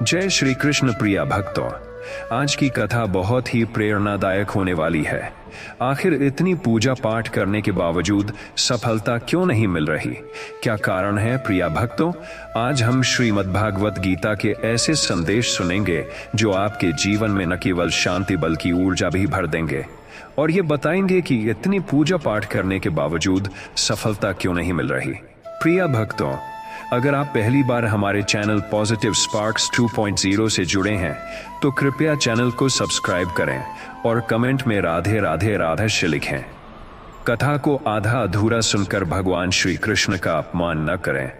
जय श्री कृष्ण प्रिया भक्तों। आज की कथा बहुत ही प्रेरणादायक होने वाली है। आखिर इतनी पूजा पाठ करने के बावजूद सफलता क्यों नहीं मिल रही? क्या कारण है प्रिया भक्तों? आज हम श्रीमद् भागवत गीता के ऐसे संदेश सुनेंगे जो आपके जीवन में न केवल शांति बल्कि ऊर्जा भी भर देंगे, और ये बताएंगे कि इतनी पूजा पाठ करने के बावजूद सफलता क्यों नहीं मिल रही। प्रिया भक्तों, अगर आप पहली बार हमारे चैनल पॉजिटिव स्पार्क्स 2.0 से जुड़े हैं तो कृपया चैनल को सब्सक्राइब करें और कमेंट में राधे राधे राधे लिखें। कथा को आधा अधूरा सुनकर भगवान श्री कृष्ण का अपमान न करें।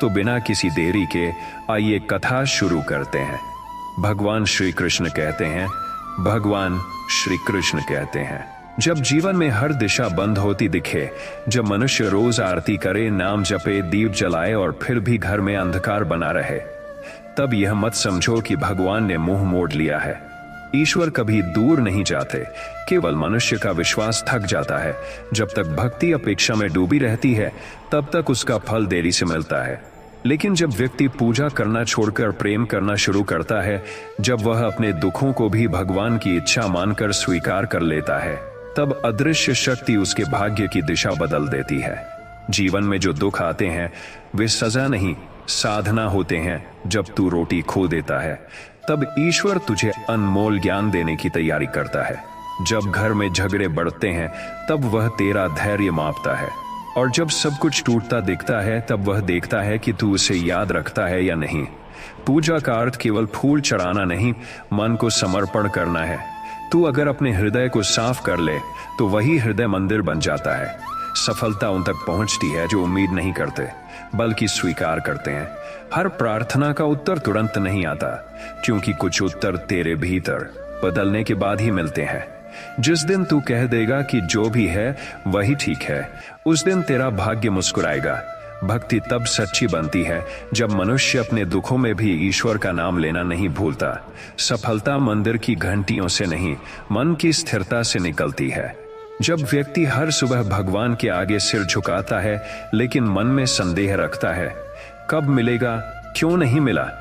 तो बिना किसी देरी के आइए कथा शुरू करते हैं। भगवान श्री कृष्ण कहते हैं, जब जीवन में हर दिशा बंद होती दिखे, जब मनुष्य रोज आरती करे, नाम जपे, दीप जलाए और फिर भी घर में अंधकार बना रहे, तब यह मत समझो कि भगवान ने मुंह मोड़ लिया है। ईश्वर कभी दूर नहीं जाते, केवल मनुष्य का विश्वास थक जाता है। जब तक भक्ति अपेक्षा में डूबी रहती है तब तक उसका फल देरी से मिलता है। लेकिन जब व्यक्ति पूजा करना छोड़कर प्रेम करना शुरू करता है, जब वह अपने दुखों को भी भगवान की इच्छा मानकर स्वीकार कर लेता है, तब अदृश्य शक्ति उसके भाग्य की दिशा बदल देती है। जीवन में जो दुख आते हैं वे सजा नहीं, साधना होते हैं। जब तू रोटी खो देता है तब ईश्वर तुझे अनमोल ज्ञान देने की तैयारी करता है। जब घर में झगड़े बढ़ते हैं तब वह तेरा धैर्य मापता है, और जब सब कुछ टूटता दिखता है तब वह देखता है कि तू उसे याद रखता है या नहीं। पूजा का अर्थ केवल फूल चढ़ाना नहीं, मन को समर्पण करना है। तू अगर अपने हृदय को साफ कर ले तो वही हृदय मंदिर बन जाता है। सफलता उन तक पहुंचती है जो उम्मीद नहीं करते बल्कि स्वीकार करते हैं। हर प्रार्थना का उत्तर तुरंत नहीं आता, क्योंकि कुछ उत्तर तेरे भीतर बदलने के बाद ही मिलते हैं। जिस दिन तू कह देगा कि जो भी है वही ठीक है, उस दिन तेरा भाग्य मुस्कुराएगा। भक्ति तब सच्ची बनती है जब मनुष्य अपने दुखों में भी ईश्वर का नाम लेना नहीं भूलता। सफलता मंदिर की घंटियों से नहीं, मन की स्थिरता से निकलती है। जब व्यक्ति हर सुबह भगवान के आगे सिर झुकाता है लेकिन मन में संदेह रखता है, कब मिलेगा, क्यों नहीं मिला,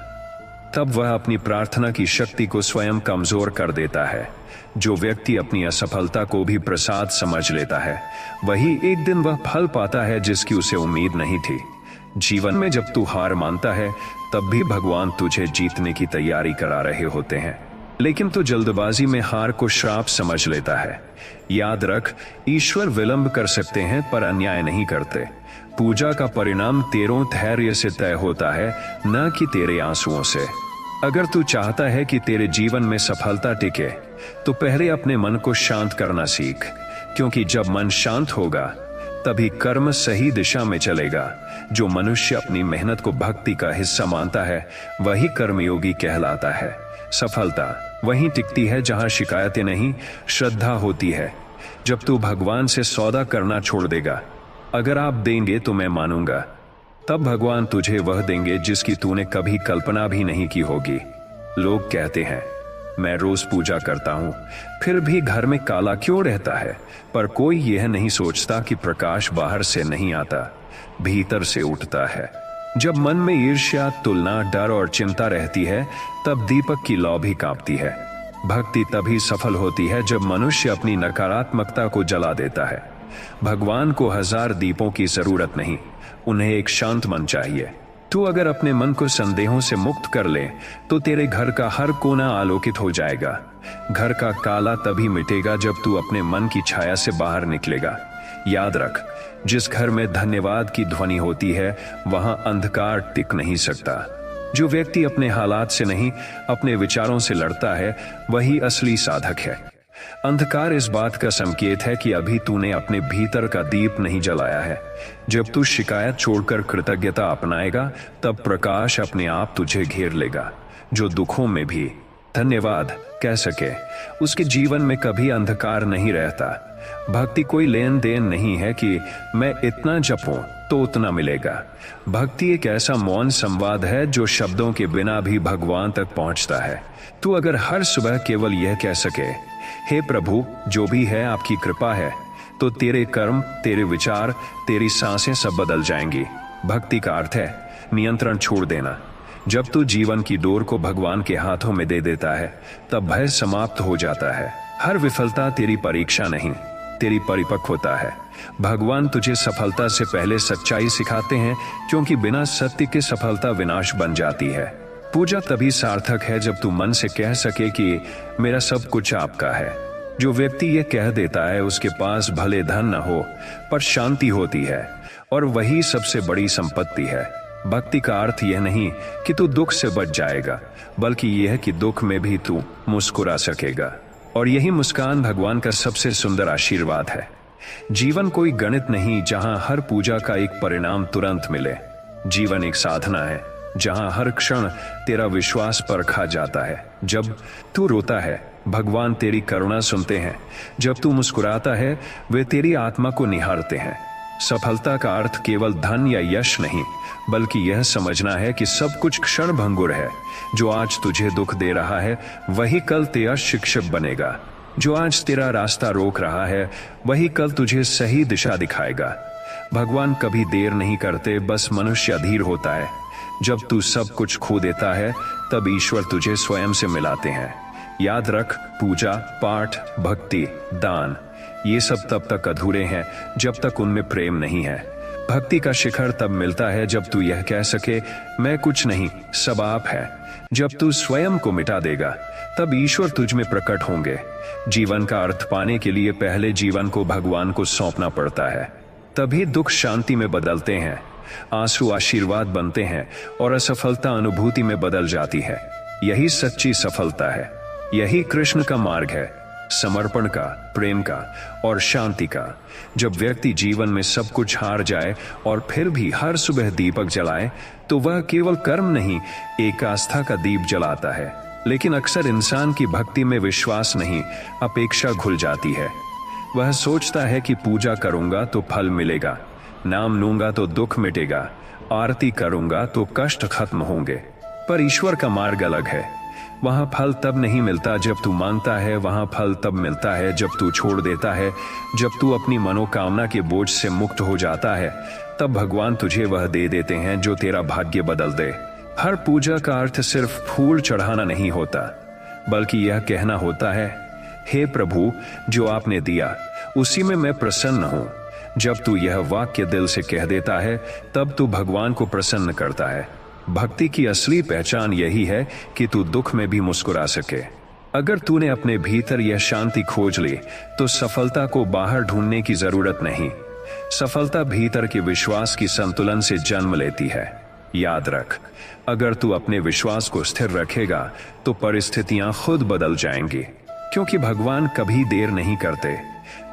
तब वह अपनी प्रार्थना की शक्ति को स्वयं कमजोर कर देता है। जो व्यक्ति अपनी असफलता को भी प्रसाद समझ लेता है, वही एक दिन वह फल पाता है जिसकी उसे उम्मीद नहीं थी। जीवन में जब तू हार मानता है तब भी भगवान तुझे जीतने की तैयारी करा रहे होते हैं, लेकिन तू जल्दबाजी में हार को श्राप समझ लेता है। याद रख, ईश्वर विलंब कर सकते हैं पर अन्याय नहीं करते। पूजा का परिणाम तेरे धैर्य से तय होता है, न कि तेरे आंसुओं से। अगर तू चाहता है कि तेरे जीवन में सफलता टिके तो पहले अपने मन को शांत करना सीख, क्योंकि जब मन शांत होगा तभी कर्म सही दिशा में चलेगा। जो मनुष्य अपनी मेहनत को भक्ति का हिस्सा मानता है वही कर्मयोगी कहलाता है। सफलता वहीं टिकती है जहां शिकायतें नहीं, श्रद्धा होती है। जब तू भगवान से सौदा करना छोड़ देगा, अगर आप देंगे तो मैं मानूंगा, तब भगवान तुझे वह देंगे जिसकी तूने कभी कल्पना भी नहीं की होगी। लोग कहते हैं, मैं रोज पूजा करता हूं फिर भी घर में काला क्यों रहता है, पर कोई यह नहीं सोचता कि प्रकाश बाहर से नहीं आता, भीतर से उठता है। जब मन में ईर्ष्या, तुलना, डर और चिंता रहती है तब दीपक की लौ भी कांपती है। भक्ति तभी सफल होती है जब मनुष्य अपनी नकारात्मकता को जला देता है। भगवान को 1000 दीपों की जरूरत नहीं, उन्हें एक शांत मन चाहिए। तू अगर अपने मन को संदेहों से मुक्त कर ले तो तेरे घर का हर कोना आलोकित हो जाएगा। घर का काला तभी मिटेगा जब तू अपने मन की छाया से बाहर निकलेगा। याद रख, जिस घर में धन्यवाद की ध्वनि होती है वहां अंधकार टिक नहीं सकता। जो व्यक्ति अपने हालात से नहीं अपने विचारों से लड़ता है वही असली साधक है। अंधकार इस बात का संकेत है कि अभी तूने अपने भीतर का दीप नहीं जलाया है। जब तू शिकायत छोड़कर कृतज्ञता अपनाएगा तब प्रकाश अपने आप तुझे घेर लेगा। जो दुखों में भी धन्यवाद कह सके उसके जीवन में कभी अंधकार नहीं रहता। भक्ति कोई लेन देन नहीं है कि मैं इतना जपूं तो उतना मिलेगा। भक्ति एक ऐसा मौन संवाद है जो शब्दों के बिना भी भगवान तक पहुंचता है। तू अगर हर सुबह केवल यह कह सके, हे प्रभु, जो भी है आपकी कृपा है, तो तेरे कर्म, तेरे विचार, तेरी सांसें सब बदल जाएंगी। भक्ति का अर्थ है नियंत्रण छोड़ देना। जब तू जीवन की डोर को भगवान के हाथों में दे देता है, तब भय समाप्त हो जाता है। हर विफलता तेरी परीक्षा नहीं, तेरी परिपक्वता है। भगवान तुझे सफलता से पहले सच्चाई सिखाते हैं, क्योंकि बिना सत्य के सफलता विनाश बन जाती है। पूजा तभी सार्थक है जब तू मन से कह सके कि मेरा सब कुछ आपका है। जो व्यक्ति ये कह देता है, उसके पास भले धन न हो, पर शांति होती है, और वही सबसे बड़ी संपत्ति है। भक्ति का अर्थ यह नहीं कि तू दुख से बच जाएगा, बल्कि यह कि दुख में भी तू मुस्कुरा सकेगा। और यही मुस्कान भगवान का सबसे सुंदर आशीर्वाद है। जीवन कोई गणित नहीं जहां हर पूजा का एक परिणाम तुरंत मिले। जीवन एक साधना है जहां हर क्षण तेरा विश्वास परखा जाता है। जब तू रोता है, भगवान तेरी करुणा सुनते हैं। जब तू मुस्कुराता है, वे तेरी आत्मा को निहारते हैं। सफलता का अर्थ केवल धन या यश नहीं, बल्कि यह समझना है कि सब कुछ क्षण भंगुर है। जो आज तुझे दुख दे रहा है, वही कल तेरा शिक्षक बनेगा। जो आज तेरा रास्ता रोक रहा है, वही कल तुझे सही दिशा दिखाएगा। भगवान कभी देर नहीं करते, बस मनुष्य अधीर होता है। जब तू सब कुछ खो देता है, तब ईश्वर तुझे स्वयं से मिलाते हैं। याद रख, पूजा, पाठ, भक्ति, दान, ये सब तब तक अधूरे हैं जब तक उनमें प्रेम नहीं है। भक्ति का शिखर तब मिलता है जब तू यह कह सके, मैं कुछ नहीं, सब आप है। जब तू स्वयं को मिटा देगा, तब ईश्वर तुझ में प्रकट होंगे। जीवन का अर्थ पाने के लिए पहले जीवन को भगवान को सौंपना पड़ता है। तभी दुख शांति में बदलते हैं, आंसू आशीर्वाद बनते हैं, और असफलता अनुभूति में बदल जाती है। यही सच्ची सफलता है। यही कृष्ण का मार्ग है, समर्पण का, प्रेम का और शांति का। जब व्यक्ति जीवन में सब कुछ हार जाए और फिर भी हर सुबह दीपक जलाए, तो वह केवल कर्म नहीं, एक आस्था का दीप जलाता है। लेकिन अक्सर इंसान की भक्ति में विश्वास नहीं, अपेक्षा घुल जाती है। वह सोचता है कि पूजा करूंगा तो फल मिलेगा, नाम लूंगा तो दुख मिटेगा, आरती करूंगा तो कष्ट खत्म होंगे। पर ईश्वर का मार्ग अलग है। वहां फल तब नहीं मिलता जब तू मांगता है, वहां फल तब मिलता है जब तू छोड़ देता है। जब तू अपनी मनोकामना के बोझ से मुक्त हो जाता है, तब भगवान तुझे वह दे देते हैं जो तेरा भाग्य बदल दे। हर पूजा का अर्थ सिर्फ फूल चढ़ाना नहीं होता, बल्कि यह कहना होता है, हे प्रभु, जो आपने दिया उसी में मैं प्रसन्न हूं। जब तू यह वाक्य दिल से कह देता है, तब तू भगवान को प्रसन्न करता है। भक्ति की असली पहचान यही है कि तू दुख में भी मुस्कुरा सके। अगर तूने अपने भीतर यह शांति खोज ली, तो सफलता को बाहर ढूंढने की जरूरत नहीं। सफलता भीतर के विश्वास की संतुलन से जन्म लेती है। याद रख, अगर तू अपने विश्वास को स्थिर रखेगा, तो परिस्थितियां खुद बदल जाएंगी, क्योंकि भगवान कभी देर नहीं करते।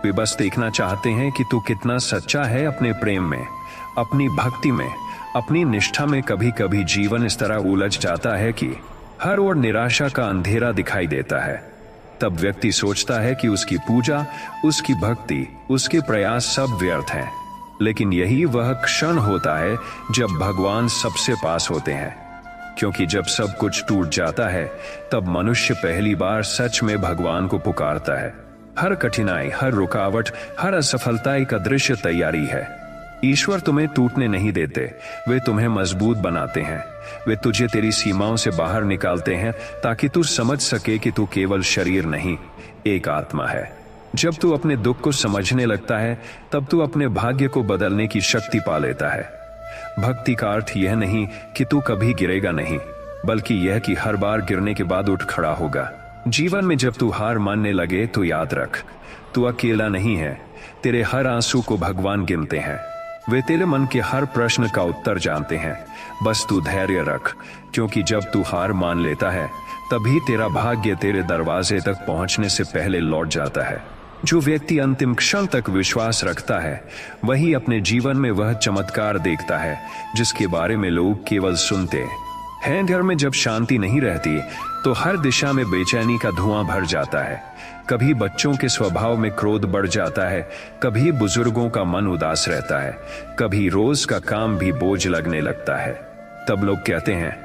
वे बस देखना चाहते हैं कि तू कितना सच्चा है अपने प्रेम में, अपनी भक्ति में, अपनी निष्ठा में। कभी कभी जीवन इस तरह उलझ जाता है कि हर ओर निराशा का अंधेरा दिखाई देता है। तब व्यक्ति सोचता है कि उसकी पूजा, उसकी भक्ति, उसके प्रयास सब व्यर्थ हैं। लेकिन यही वह क्षण होता है जब भगवान सबसे पास होते हैं, क्योंकि जब सब कुछ टूट जाता है, तब मनुष्य पहली बार सच में भगवान को पुकारता है। हर कठिनाई, हर रुकावट, हर असफलता एक अदृश्य तैयारी है। ईश्वर तुम्हें टूटने नहीं देते, वे तुम्हें मजबूत बनाते हैं। वे तुझे तेरी सीमाओं से बाहर निकालते हैं, ताकि तू समझ सके कि तू केवल शरीर नहीं, एक आत्मा है। जब तू अपने दुख को समझने लगता है, तब तू अपने भाग्य को बदलने की शक्ति पा लेता है। भक्ति का अर्थ यह नहीं कि तू कभी गिरेगा नहीं, बल्कि यह कि हर बार गिरने के बाद उठ खड़ा होगा। जीवन में जब तू हार मानने लगे, तो याद रख, तू अकेला नहीं है। तेरे हर आंसू को भगवान गिनते हैं। वे तेरे मन के हर प्रश्न का उत्तर जानते हैं। बस तू धैर्य रख, क्योंकि जब तू हार मान लेता है, तभी तेरा भाग्य तेरे दरवाजे तक पहुंचने से पहले लौट जाता है। जो व्यक्ति अंतिम क्षण तक विश्वास रखता है, वही अपने जीवन में वह चमत्कार देखता है जिसके बारे में लोग केवल सुनते हैं। घर में जब शांति नहीं रहती, तो हर दिशा में बेचैनी का धुआं भर जाता है। कभी बच्चों के स्वभाव में क्रोध बढ़ जाता है, कभी बुजुर्गों का मन उदास रहता है, कभी रोज का काम भी बोझ लगने लगता है। तब लोग कहते हैं,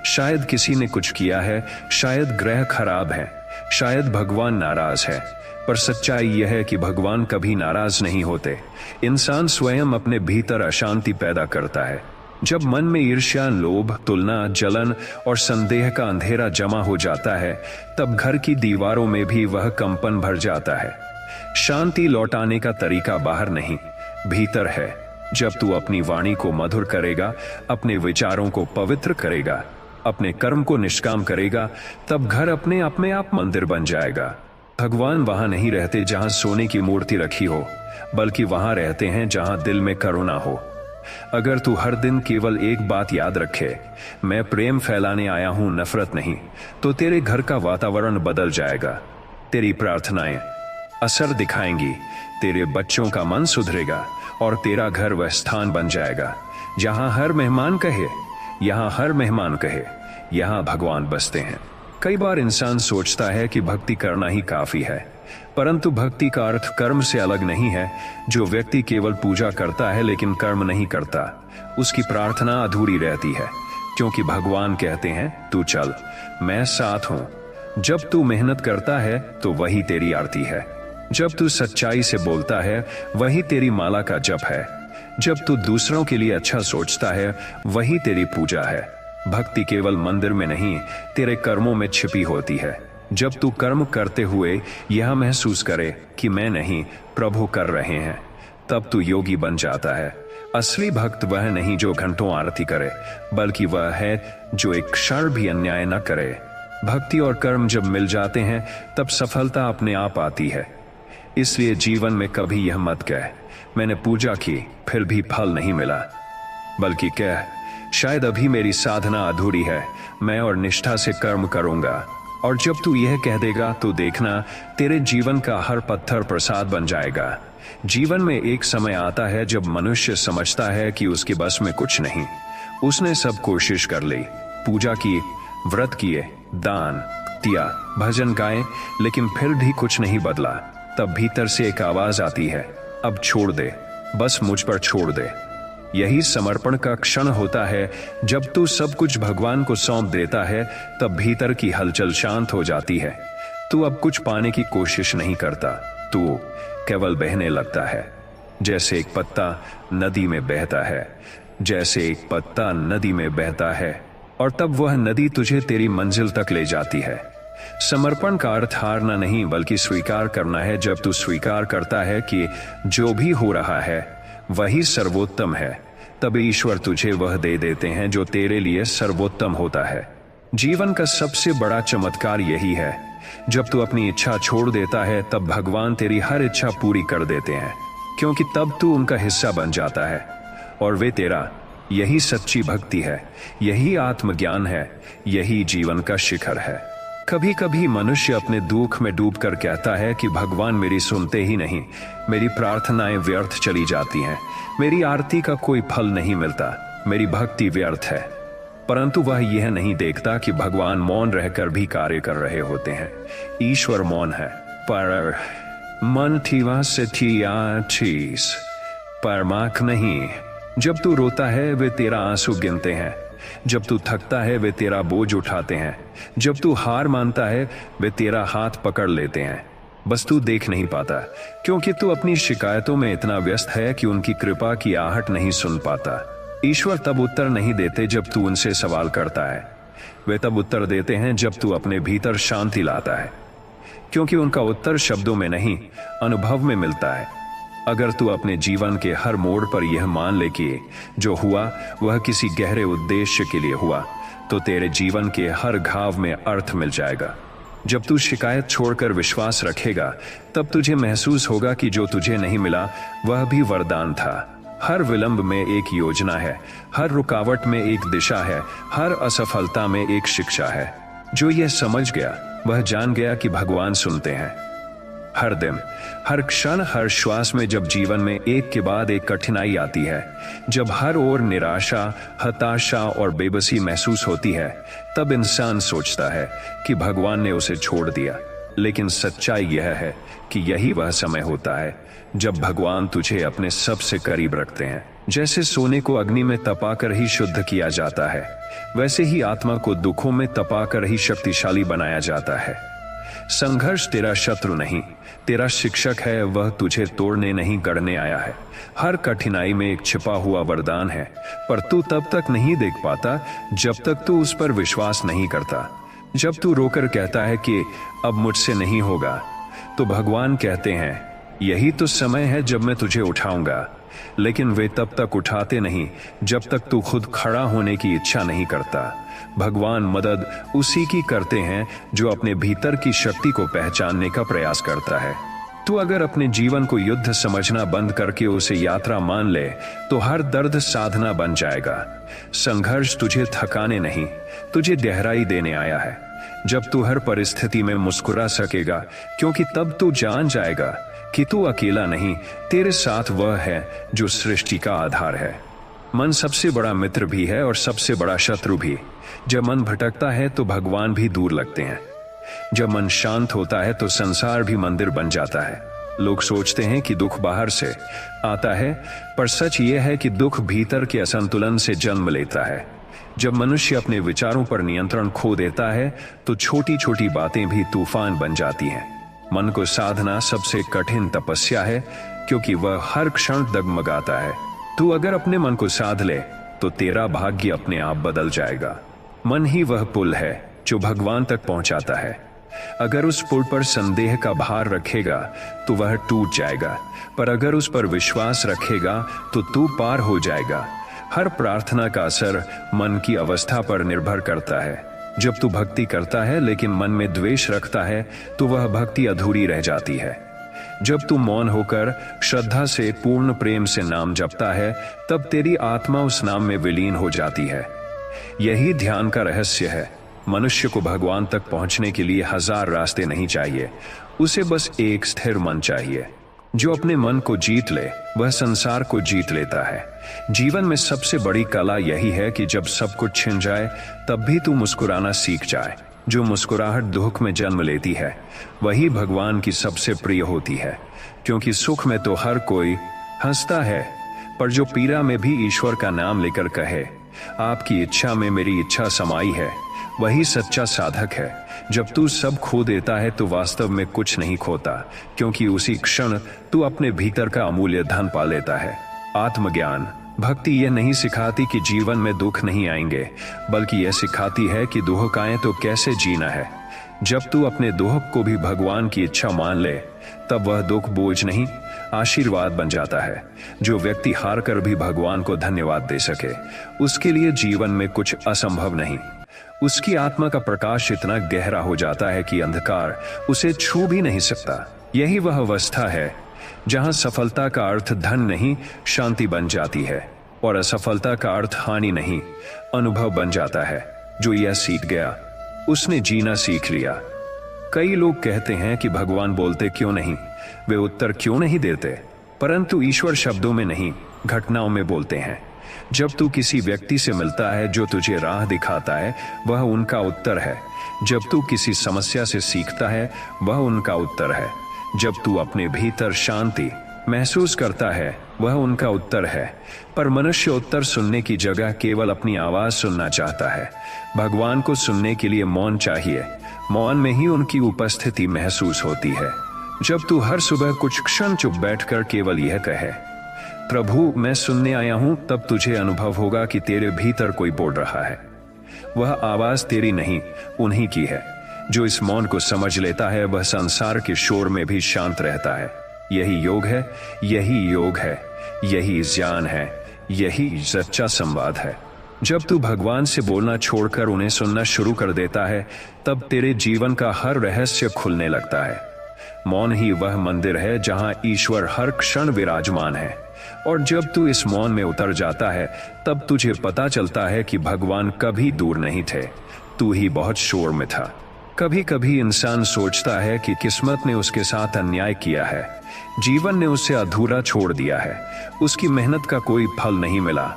शायद किसी ने कुछ किया है, शायद ग्रह खराब है, शायद भगवान नाराज है। पर सच्चाई यह है कि भगवान कभी नाराज नहीं होते। इंसान स्वयं अपने भीतर अशांति पैदा करता है। जब मन में ईर्ष्या, लोभ, तुलना, जलन और संदेह का अंधेरा जमा हो जाता है, तब घर की दीवारों में भी वह कंपन भर जाता है। शांति लौटाने का तरीका बाहर नहीं, भीतर है। जब तू अपनी वाणी को मधुर करेगा, अपने विचारों को पवित्र करेगा, अपने कर्म को निष्काम करेगा, तब घर अपने आप में आप मंदिर बन जाएगा। भगवान वहां नहीं रहते जहां सोने की मूर्ति रखी हो, बल्कि वहां रहते हैं जहां दिल में करुणा हो। अगर तू हर दिन केवल एक बात याद रखे, मैं प्रेम फैलाने आया हूं, नफरत नहीं, तो तेरे घर का वातावरण बदल जाएगा। तेरी प्रार्थनाएं असर दिखाएंगी, तेरे बच्चों का मन सुधरेगा और तेरा घर वह स्थान बन जाएगा जहां हर मेहमान कहे, यहां भगवान बसते हैं। कई बार इंसान सोचता है कि भक्ति करना ही काफी है, परंतु भक्ति का अर्थ कर्म से अलग नहीं है। जो व्यक्ति केवल पूजा करता है लेकिन कर्म नहीं करता, उसकी प्रार्थना अधूरी रहती है, क्योंकि भगवान कहते हैं, तू चल, मैं साथ हूं। जब तू मेहनत करता है तो वही तेरी आरती है। जब तू सच्चाई से बोलता है, वही तेरी माला का जप है। जब तू दूसरों के लिए अच्छा सोचता है, वही तेरी पूजा है। भक्ति केवल मंदिर में नहीं, तेरे कर्मों में छिपी होती है। जब तू कर्म करते हुए यह महसूस करे कि मैं नहीं, प्रभु कर रहे हैं, तब तू योगी बन जाता है। असली भक्त वह नहीं जो घंटों आरती करे, बल्कि वह है जो एक क्षण भी अन्याय न करे। भक्ति और कर्म जब मिल जाते हैं, तब सफलता अपने आप आती है। इसलिए जीवन में कभी यह मत कह, मैंने पूजा की फिर भी फल नहीं मिला, बल्कि कह, शायद अभी मेरी साधना अधूरी है, मैं और निष्ठा से कर्म करूंगा। और जब तू यह कह देगा तो देखना, तेरे जीवन का हर पत्थर प्रसाद बन जाएगा। जीवन में एक समय आता है जब मनुष्य समझता है कि उसके बस में कुछ नहीं। उसने सब कोशिश कर ली, पूजा की, व्रत किए, दान दिया, भजन गाए, लेकिन फिर भी कुछ नहीं बदला। तब भीतर से एक आवाज आती है, अब छोड़ दे, बस मुझ पर छोड़ दे। यही समर्पण का क्षण होता है। जब तू सब कुछ भगवान को सौंप देता है, तब भीतर की हलचल शांत हो जाती है। तू अब कुछ पाने की कोशिश नहीं करता, तू केवल बहने लगता है, जैसे एक पत्ता नदी में बहता है, और तब वह नदी तुझे तेरी मंजिल तक ले जाती है। समर्पण का अर्थ हारना नहीं, बल्कि स्वीकार करना है। जब तू स्वीकार करता है कि जो भी हो रहा है वही सर्वोत्तम है, तब ईश्वर तुझे वह दे देते हैं जो तेरे लिए सर्वोत्तम होता है। जीवन का सबसे बड़ा चमत्कार यही है, जब तू अपनी इच्छा छोड़ देता है, तब भगवान तेरी हर इच्छा पूरी कर देते हैं, क्योंकि तब तू उनका हिस्सा बन जाता है और वे तेरा। यही सच्ची भक्ति है, यही आत्मज्ञान है, यही जीवन का शिखर है। कभी कभी मनुष्य अपने दुख में डूबकर कहता है कि भगवान मेरी सुनते ही नहीं, मेरी प्रार्थनाएं व्यर्थ चली जाती हैं, मेरी आरती का कोई फल नहीं मिलता, मेरी भक्ति व्यर्थ है। परंतु वह यह नहीं देखता कि भगवान मौन रहकर भी कार्य कर रहे होते हैं। ईश्वर मौन है, पर मन ठीवा से ठीस परमाख नहीं। जब तू रोता है वे तेरा आंसू गिनते हैं, जब तू थकता है वे तेरा बोझ उठाते हैं, जब तू हार मानता है वे तेरा हाथ पकड़ लेते हैं। बस तू देख नहीं पाता, क्योंकि तू अपनी शिकायतों में इतना व्यस्त है कि उनकी कृपा की आहट नहीं सुन पाता। ईश्वर तब उत्तर नहीं देते जब तू उनसे सवाल करता है, वे तब उत्तर देते हैं जब तू अपने भीतर शांति लाता है, क्योंकि उनका उत्तर शब्दों में नहीं, अनुभव में मिलता है। अगर तू अपने जीवन के हर मोड़ पर यह मान ले कि जो हुआ वह किसी गहरे उद्देश्य के लिए हुआ, तो तेरे जीवन के हर घाव में अर्थ मिल जाएगा। जब तू शिकायत छोड़कर विश्वास रखेगा, तब तुझे महसूस होगा कि जो तुझे नहीं मिला वह भी वरदान था। हर विलंब में एक योजना है, हर रुकावट में एक दिशा है, हर असफलता में एक शिक्षा है। जो यह समझ गया वह जान गया कि भगवान सुनते हैं। हर दिन, हर क्षण, हर श्वास में जब जीवन में एक के बाद एक कठिनाई आती है, जब हर ओर निराशा, हताशा और बेबसी महसूस होती है, तब इंसान सोचता है कि भगवान ने उसे छोड़ दिया। लेकिन सच्चाई यह है कि यही वह समय होता है जब भगवान तुझे अपने सबसे करीब रखते हैं। जैसे सोने को अग्नि में तपाकर ही शुद्ध किया जाता है, वैसे ही आत्मा को दुखों में तपाकर ही शक्तिशाली बनाया जाता है। संघर्ष तेरा शत्रु नहीं, तेरा शिक्षक है, वह तुझे तोड़ने नहीं गढ़ने आया है। हर कठिनाई में एक छिपा हुआ वरदान है, पर तू तब तक नहीं देख पाता जब तक तू उस पर विश्वास नहीं करता। जब तू रोकर कहता है कि अब मुझसे नहीं होगा, तो भगवान कहते हैं यही तो समय है जब मैं तुझे उठाऊंगा। लेकिन वे तब तक उठाते नहीं जब तक तू खुद खड़ा होने की इच्छा नहीं करता। भगवान मदद उसी की करते हैं जो अपने भीतर की शक्ति को पहचानने का प्रयास करता है। तू अगर अपने जीवन को युद्ध समझना बंद करके उसे यात्रा मान ले, तो हर दर्द साधना बन जाएगा। संघर्ष तुझे थकाने नहीं, तुझे गहराई देने आया है। जब तू हर परिस्थिति में मुस्कुरा सकेगा, क्योंकि तब तू जान जाएगा कि तू अकेला नहीं, तेरे साथ वह है जो सृष्टि का आधार है। मन सबसे बड़ा मित्र भी है और सबसे बड़ा शत्रु भी। जब मन भटकता है तो भगवान भी दूर लगते हैं। जब मन शांत होता है तो संसार भी मंदिर बन जाता है। लोग सोचते हैं कि दुख बाहर से आता है, पर सच यह है कि दुख भीतर के असंतुलन से जन्म लेता है। जब मनुष्य अपने विचारों पर नियंत्रण खो देता है तो छोटी छोटी बातें भी तूफान बन जाती हैं। मन को साधना सबसे कठिन तपस्या है, क्योंकि वह हर क्षण डगमगाता है। तू अगर अपने मन को साध ले तो तेरा भाग्य अपने आप बदल जाएगा। मन ही वह पुल है जो भगवान तक पहुंचाता है। अगर उस पुल पर संदेह का भार रखेगा तो वह टूट जाएगा, पर अगर उस पर विश्वास रखेगा तो तू पार हो जाएगा। हर प्रार्थना का असर मन की अवस्था पर निर्भर करता है। जब तू भक्ति करता है लेकिन मन में द्वेष रखता है तो वह भक्ति अधूरी रह जाती है। जब तू मौन होकर श्रद्धा से पूर्ण प्रेम से नाम जपता है, तब तेरी आत्मा उस नाम में विलीन हो जाती है। यही ध्यान का रहस्य है। मनुष्य को भगवान तक पहुंचने के लिए हजार रास्ते नहीं चाहिए, उसे बस एक स्थिर मन चाहिए। जो अपने मन को जीत ले वह संसार को जीत लेता है। जीवन में सबसे बड़ी कला यही है कि जब सब कुछ छिन जाए तब भी तू मुस्कुराना सीख जाए। जो मुस्कुराहट दुख में जन्म लेती है वही भगवान की सबसे प्रिय होती है, क्योंकि सुख में तो हर कोई हंसता है, पर जो पीड़ा में भी ईश्वर का नाम लेकर कहे आपकी इच्छा में मेरी इच्छा समाई है, वही सच्चा साधक है। जब तू सब खो देता है तो वास्तव में कुछ नहीं खोता, क्योंकि उसी क्षण तू अपने भीतर का अमूल्य धन पा लेता है। आत्मज्ञान भक्ति यह नहीं सिखाती कि जीवन में दुख नहीं आएंगे, बल्कि यह सिखाती है कि दुख आए तो कैसे जीना है। जब तू अपने दुख को भी भगवान की इच्छा मान ले, तब वह दुख बोझ नहीं आशीर्वाद बन जाता है। जो व्यक्ति हार कर भी भगवान को धन्यवाद दे सके, उसके लिए जीवन में कुछ असंभव नहीं। उसकी आत्मा का प्रकाश इतना गहरा हो जाता है कि अंधकार उसे छू भी नहीं सकता। यही वह अवस्था है जहां सफलता का अर्थ धन नहीं शांति बन जाती है, और असफलता का अर्थ हानि नहीं अनुभव बन जाता है। जो यह सीख गया उसने जीना सीख लिया। कई लोग कहते हैं कि भगवान बोलते क्यों नहीं, वे उत्तर क्यों नहीं देते, परंतु ईश्वर शब्दों में नहीं घटनाओं में बोलते हैं। जब तू किसी व्यक्ति से मिलता है जो तुझे राह दिखाता है, वह उनका उत्तर है। जब तू किसी समस्या से सीखता है, वह उनका उत्तर है। जब तू अपने भीतर शांति महसूस करता है, वह उनका उत्तर है। पर मनुष्य उत्तर सुनने की जगह केवल अपनी आवाज सुनना चाहता है। भगवान को सुनने के लिए मौन चाहिए। मौन में ही उनकी उपस्थिति महसूस होती है। जब तू हर सुबह कुछ क्षण चुप बैठकर केवल यह कहे प्रभु मैं सुनने आया हूं, तब तुझे अनुभव होगा कि तेरे भीतर कोई बोल रहा है। वह आवाज तेरी नहीं उन्हीं की है। जो इस मौन को समझ लेता है वह संसार के शोर में भी शांत रहता है। यही योग है, यही योग है, यही ज्ञान है, यही सच्चा संवाद है। जब तू भगवान से बोलना छोड़कर उन्हें सुनना शुरू कर देता है, तब तेरे जीवन का हर रहस्य खुलने लगता है। मौन ही वह मंदिर है जहां ईश्वर हर क्षण विराजमान है। और जब तू इस मौन में उतर जाता है, तब तुझे पता चलता है कि भगवान कभी दूर नहीं थे, तू ही बहुत शोर में था। कभी कभी इंसान सोचता है कि किस्मत ने उसके साथ अन्याय किया है, जीवन ने उसे अधूरा छोड़ दिया है, उसकी मेहनत का कोई फल नहीं मिला,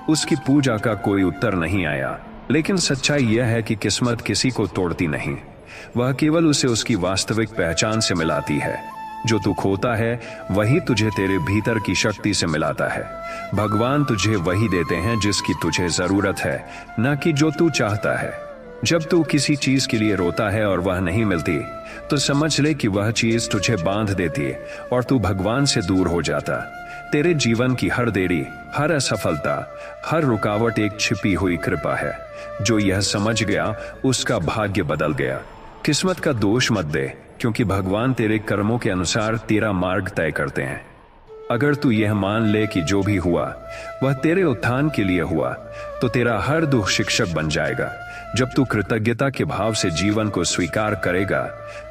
उसकी पूजा का कोई उत्तर नहीं आया। लेकिन सच्चाई यह है कि किस्मत किसी को तोड़ती नहीं, वह केवल उसे उसकी वास्तविक पहचान से मिलाती है। जो तू खोता है वही तुझे तेरे भीतर की शक्ति से मिलाता है। भगवान तुझे वही देते हैं जिसकी तुझे जरूरत है, न कि जो तू चाहता है। जब तू किसी चीज के लिए रोता है और वह नहीं मिलती, तो समझ ले कि वह चीज तुझे बांध देती है और तू भगवान से दूर हो जाता। तेरे जीवन की हर देरी, हर असफलता, हर रुकावट एक छिपी हुई कृपा है। जो यह समझ गया उसका भाग्य बदल गया। किस्मत का दोष मत दे, क्योंकि भगवान तेरे कर्मों के अनुसार तेरा मार्ग तय करते हैं। अगर तू यह मान ले कि जो भी हुआ वह तेरे उत्थान के लिए हुआ, तो तेरा हर दुख शिक्षक बन जाएगा। जब तू कृतज्ञता के भाव से जीवन को स्वीकार करेगा,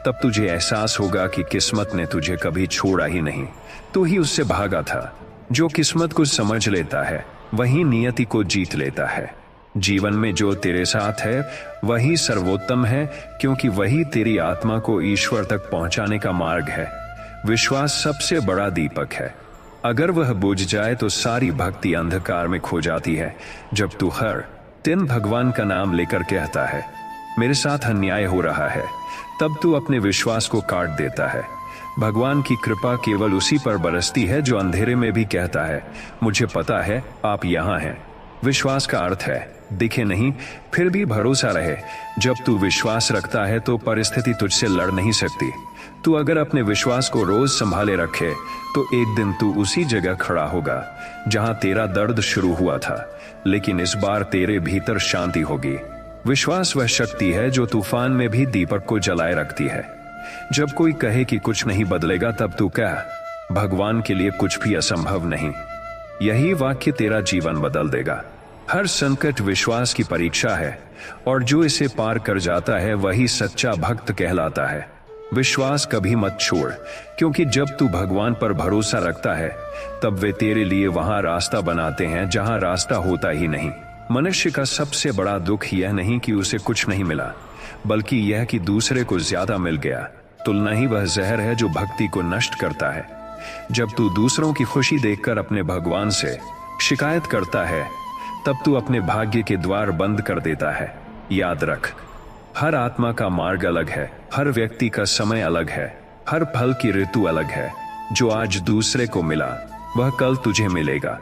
तब तुझे एहसास होगा कि किस्मत ने तुझे कभी छोड़ा ही नहीं, तू ही उससे भागा था। जो किस्मत को समझ लेता है वही नियति को जीत लेता है। जीवन में जो तेरे साथ है वही सर्वोत्तम है, क्योंकि वही तेरी आत्मा को ईश्वर तक पहुंचाने का मार्ग है। विश्वास सबसे बड़ा दीपक है। अगर वह बुझ जाए तो सारी भक्ति अंधकार में खो जाती है। जब तू हर दिन भगवान का नाम लेकर कहता है, मेरे साथ अन्याय हो रहा है, तब तू अपने विश्वास को काट देता है। भगवान की कृपा केवल उसी पर बरसती है जो अंधेरे में भी कहता है, मुझे पता है आप यहां हैं। विश्वास का अर्थ है दिखे नहीं, फिर भी भरोसा रहे। जब तू विश्वास रखता है तो परिस्थिति तुझसे लड़ नहीं सकती। तू अगर अपने विश्वास को रोज संभाले रखे, तो एक दिन तू उसी जगह खड़ा होगा जहां तेरा दर्द शुरू हुआ था, लेकिन इस बार तेरे भीतर शांति होगी। विश्वास वह शक्ति है जो तूफान में भी दीपक को जलाए रखती है। जब कोई कहे कि कुछ नहीं बदलेगा, तब तू कह, भगवान के लिए कुछ भी असंभव नहीं। यही वाक्य तेरा जीवन बदल देगा। हर संकट विश्वास की परीक्षा है, और जो इसे पार कर जाता है वही सच्चा भक्त कहलाता है। विश्वास कभी मत छोड़, क्योंकि जब तू भगवान पर भरोसा रखता है, तब वे तेरे लिए वहां रास्ता बनाते हैं जहां रास्ता होता ही नहीं। मनुष्य का सबसे बड़ा दुख यह नहीं कि उसे कुछ नहीं मिला, बल्कि यह कि दूसरे को ज्यादा मिल गया। तुलना ही वह जहर है जो भक्ति को नष्ट करता है। जब तू दूसरों की खुशी देखकर अपने भगवान से शिकायत करता है, तब तू अपने भाग्य के द्वार बंद कर देता है। याद रख, हर आत्मा का मार्ग अलग है, हर व्यक्ति का समय अलग है, हर फल की ऋतु अलग है। जो आज दूसरे को मिला वह कल तुझे मिलेगा।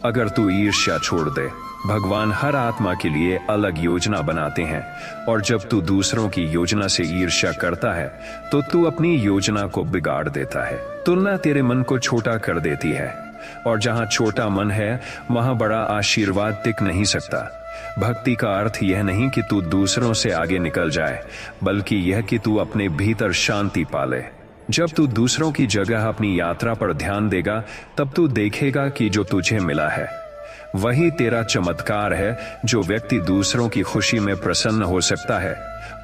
अगर तू ईर्ष्या छोड़ दे, भगवान हर आत्मा के लिए अलग योजना बनाते हैं, और जब तू दूसरों की योजना से ईर्ष्या करता है, तो तू अपनी योजना को बिगाड़ देता है। तुलना तेरे मन को छोटा कर देती है, और जहां छोटा मन है वहां बड़ा आशीर्वाद टिक नहीं सकता। भक्ति का अर्थ यह नहीं कि तू दूसरों से आगे निकल जाए, बल्कि यह कि तू अपने भीतर शांति पाले। जब तू दूसरों की जगह अपनी यात्रा पर ध्यान देगा, तब तू देखेगा कि जो तुझे मिला है वही तेरा चमत्कार है। जो व्यक्ति दूसरों की खुशी में प्रसन्न हो सकता है,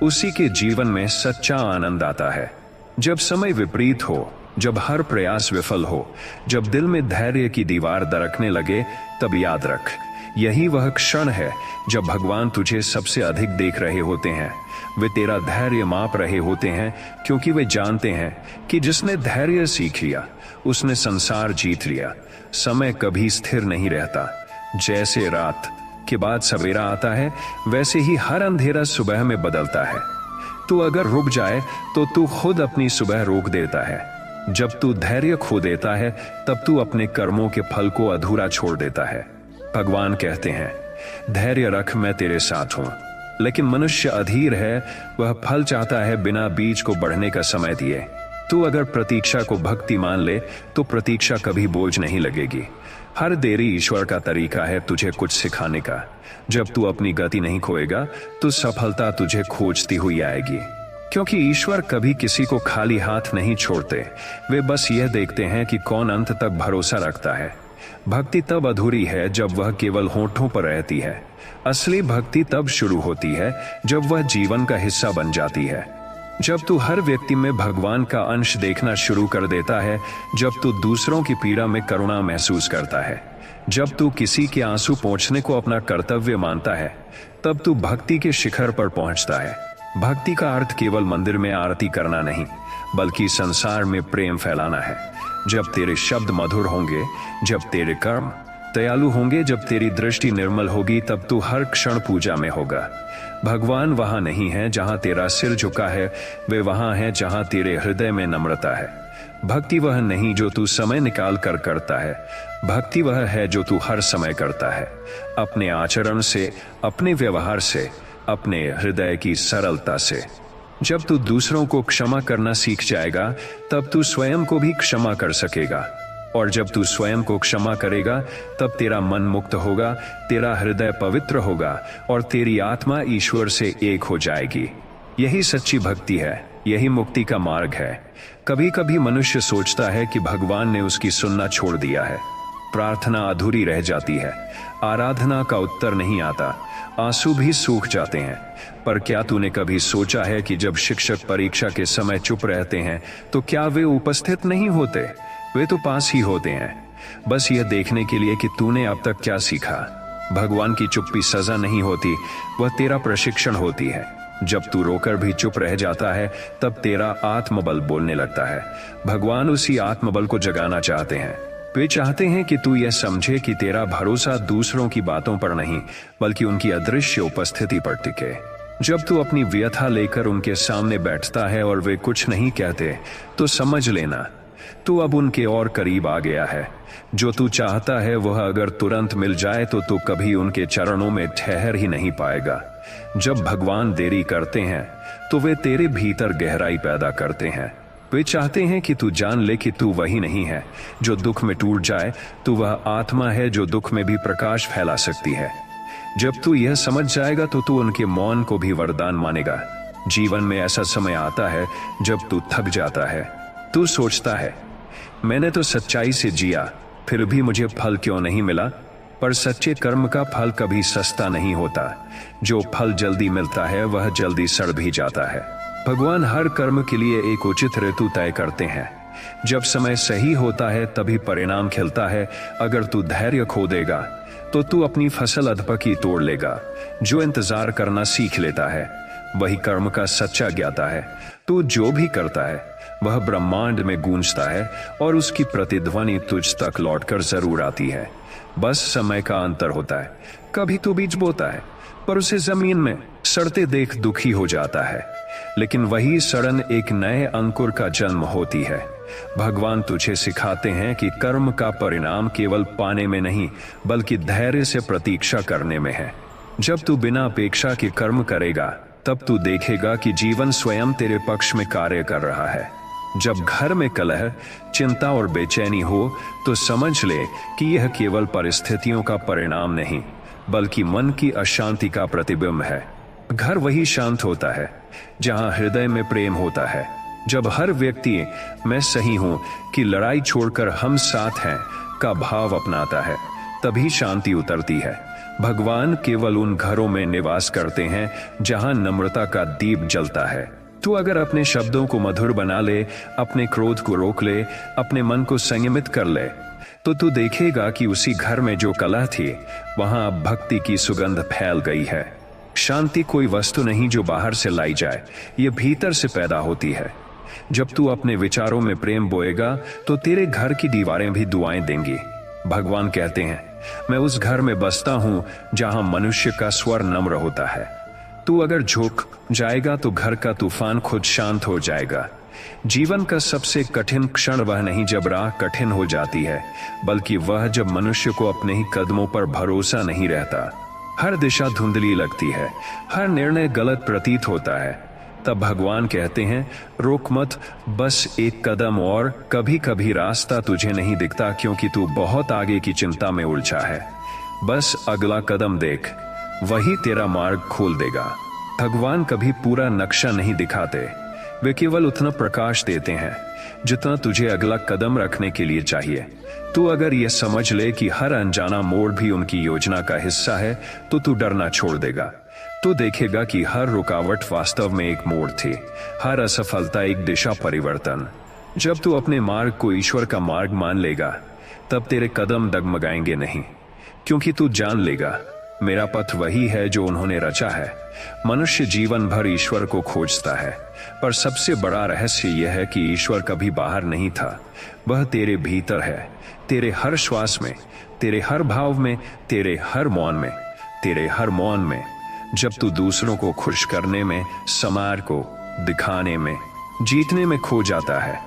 उसी के जीवन में सच्चा आनंद आता है। जब समय विपरीत हो, जब हर प्रयास विफल हो, जब दिल में धैर्य की दीवार दरकने लगे, तब याद रख, यही वह क्षण है जब भगवान तुझे सबसे अधिक देख रहे होते हैं। वे तेरा धैर्य माप रहे होते हैं, क्योंकि वे जानते हैं कि जिसने धैर्य सीख लिया उसने संसार जीत लिया। समय कभी स्थिर नहीं रहता। जैसे रात के बाद सवेरा आता है, वैसे ही हर अंधेरा सुबह में बदलता है। तू अगर रुक जाए तो तू खुद अपनी सुबह रोक देता है। जब तू धैर्य खो देता है, तब तू अपने कर्मों के फल को अधूरा छोड़ देता है। भगवान कहते हैं, धैर्य रख, मैं तेरे साथ हूं। लेकिन मनुष्य अधीर है, वह फल चाहता है बिना बीज को बढ़ने का समय दिए। तू अगर प्रतीक्षा को भक्ति मान ले, तो प्रतीक्षा कभी बोझ नहीं लगेगी। हर देरी ईश्वर का तरीका है तुझे कुछ सिखाने का। जब तू अपनी गति नहीं खोएगा, तो सफलता तुझे खोजती हुई आएगी। क्योंकि ईश्वर कभी किसी को खाली हाथ नहीं छोड़ते। वे बस यह देखते हैं कि कौन अंत तक भरोसा रखता है। भक्ति तब अधूरी है जब वह केवल होठों पर रहती है। असली भक्ति तब शुरू होती है जब वह जीवन का हिस्सा बन जाती है। जब तू हर व्यक्ति में भगवान का अंश देखना शुरू कर देता है, जब तू दूसरों की पीड़ा में करुणा महसूस करता है, जब तू किसी के आंसू पोंछने को अपना कर्तव्य मानता है, तब तू भक्ति के शिखर पर पहुंचता है। भक्ति का अर्थ केवल मंदिर में आरती करना नहीं, बल्कि संसार में प्रेम फैलाना है। जब तेरे शब्द मधुर होंगे, जब तेरे कर्म दयालु होंगे, जब तेरी दृष्टि निर्मल होगी, तब तू हर क्षण पूजा में होगा। भगवान वहां नहीं है जहां तेरा सिर झुका है, वे वहां हैं जहां तेरे हृदय में नम्रता है। भक्ति वह नहीं जो तू समय निकाल कर करता है, भक्ति वह है जो तू हर समय करता है। अपने आचरण से, अपने व्यवहार से, अपने हृदय की सरलता से। जब तू दूसरों को क्षमा करना सीख जाएगा, तब तू स्वयं को भी क्षमा कर सकेगा। और जब तू स्वयं को क्षमा करेगा, तब तेरा मन मुक्त होगा, तेरा हृदय पवित्र होगा और तेरी आत्मा ईश्वर से एक हो जाएगी। यही सच्ची भक्ति है, यही मुक्ति का मार्ग है। कभी कभी मनुष्य सोचता है कि भगवान ने उसकी सुनना छोड़ दिया है, प्रार्थना अधूरी रह जाती है, आराधना का उत्तर नहीं आता, आंसू भी सूख जाते हैं। पर क्या तूने कभी सोचा है कि जब शिक्षक परीक्षा के समय चुप रहते हैं तो क्या वे उपस्थित नहीं होते? वे तो पास ही होते हैं, बस यह देखने के लिए कि तूने अब तक क्या सीखा। भगवान की चुप्पी सजा नहीं होती, वह तेरा प्रशिक्षण होती है। जब तू रोकर भी चुप रह जाता है, तब तेरा आत्मबल बोलने लगता है। भगवान उसी आत्मबल को जगाना चाहते हैं। वे चाहते हैं कि तू यह समझे कि तेरा भरोसा दूसरों की बातों पर नहीं, बल्कि उनकी अदृश्य उपस्थिति पर टिके। जब तू अपनी व्यथा लेकर उनके सामने बैठता है और वे कुछ नहीं कहते, तो समझ लेना तू अब उनके और करीब आ गया है। जो तू चाहता है वह अगर तुरंत मिल जाए तो तू कभी उनके चरणों में ठहर ही नहीं पाएगा। जब भगवान देरी करते हैं तो वे तेरे भीतर गहराई पैदा करते हैं। वे चाहते हैं कि तू जान ले कि तू वही नहीं है जो दुख में टूट जाए, तू वह आत्मा है जो दुख में भी प्रकाश फैला सकती है। जब तू यह समझ जाएगा तो तू उनके मौन को भी वरदान मानेगा। जीवन में ऐसा समय आता है जब तू थक जाता है। तू सोचता है, मैंने तो सच्चाई से जिया, फिर भी मुझे फल क्यों नहीं मिला? पर सच्चे कर्म का फल कभी सस्ता नहीं होता। जो फल जल्दी मिलता है वह जल्दी सड़ भी जाता है। भगवान हर कर्म के लिए एक उचित ऋतु तय करते हैं। जब समय सही होता है तभी परिणाम खिलता है। अगर तू धैर्य खो देगा तो तू अपनी फसल अधपकी तोड़ लेगा। जो इंतजार करना सीख लेता है वही कर्म का सच्चा ज्ञाता है। तू जो भी करता है वह ब्रह्मांड में गूंजता है और उसकी प्रतिध्वनि तुझ तक लौटकर जरूर आती है। बस समय का अंतर होता है। कभी तू बीज बोता है पर उसे जमीन में सड़ते देख दुखी हो जाता है, लेकिन वही सड़न एक नए अंकुर का जन्म होती है। भगवान तुझे सिखाते हैं कि कर्म का परिणाम केवल पाने में नहीं, बल्कि धैर्य से प्रतीक्षा करने में है। जब तू बिना अपेक्षा के कर्म करेगा, तब तू देखेगा कि जीवन स्वयं तेरे पक्ष में कार्य कर रहा है। जब घर में कलह, चिंता और बेचैनी हो, तो समझ ले कि यह केवल परिस्थितियों का परिणाम नहीं, बल्कि मन की अशांति का प्रतिबिंब है। घर वही शांत होता है जहां हृदय में प्रेम होता है। जब हर व्यक्ति मैं सही हूं कि लड़ाई छोड़कर हम साथ हैं का भाव अपनाता है, तभी शांति उतरती है। भगवान केवल उन घरों में निवास करते हैं जहां नम्रता का दीप जलता है। तू अगर अपने शब्दों को मधुर बना ले, अपने क्रोध को रोक ले, अपने मन को संयमित कर ले, तो तू देखेगा कि उसी घर में जो कलह थी, वहां अब भक्ति की सुगंध फैल गई है। शांति कोई वस्तु नहीं जो बाहर से लाई जाए, ये भीतर से पैदा होती है। जब तू अपने विचारों में प्रेम बोएगा तो तेरे घर की दीवारें भी दुआएं देंगी। भगवान कहते हैं, मैं उस घर में बसता हूं जहां मनुष्य का स्वर नम्र होता है। तू अगर झुक जाएगा तो घर का तूफान खुद शांत हो जाएगा। जीवन का सबसे कठिन क्षण वह नहीं जब राह कठिन हो जाती है, बल्कि वह जब मनुष्य को अपने ही कदमों पर भरोसा नहीं रहता। हर दिशा धुंधली लगती है, हर निर्णय गलत प्रतीत होता है। तब भगवान कहते हैं, रोक मत, बस एक कदम और। कभी कभी रास्ता तुझे नहीं दिखता क्योंकि तू बहुत आगे की चिंता में उलझा है। बस अगला कदम देख, वही तेरा मार्ग खोल देगा। भगवान कभी पूरा नक्शा नहीं दिखाते, वे केवल उतना प्रकाश देते हैं जितना तुझे अगला कदम रखने के लिए चाहिए। तू अगर यह समझ ले कि हर अनजाना मोड़ भी उनकी योजना का हिस्सा है, तो तू डरना छोड़ देगा। तू देखेगा कि हर रुकावट वास्तव में एक मोड़ थी, हर असफलता एक दिशा परिवर्तन। जब तू अपने मार्ग को ईश्वर का मार्ग मान लेगा, तब तेरे कदम डगमगाएंगे नहीं, क्योंकि तू जान लेगा मेरा पथ वही है जो उन्होंने रचा है। मनुष्य जीवन भर ईश्वर को खोजता है, पर सबसे बड़ा रहस्य यह है कि ईश्वर कभी बाहर नहीं था, वह तेरे भीतर है, तेरे हर श्वास में, तेरे हर भाव में, तेरे हर मौन में, तेरे हर मौन में। जब तू दूसरों को खुश करने में, समाज को दिखाने में, जीतने में खो जाता है,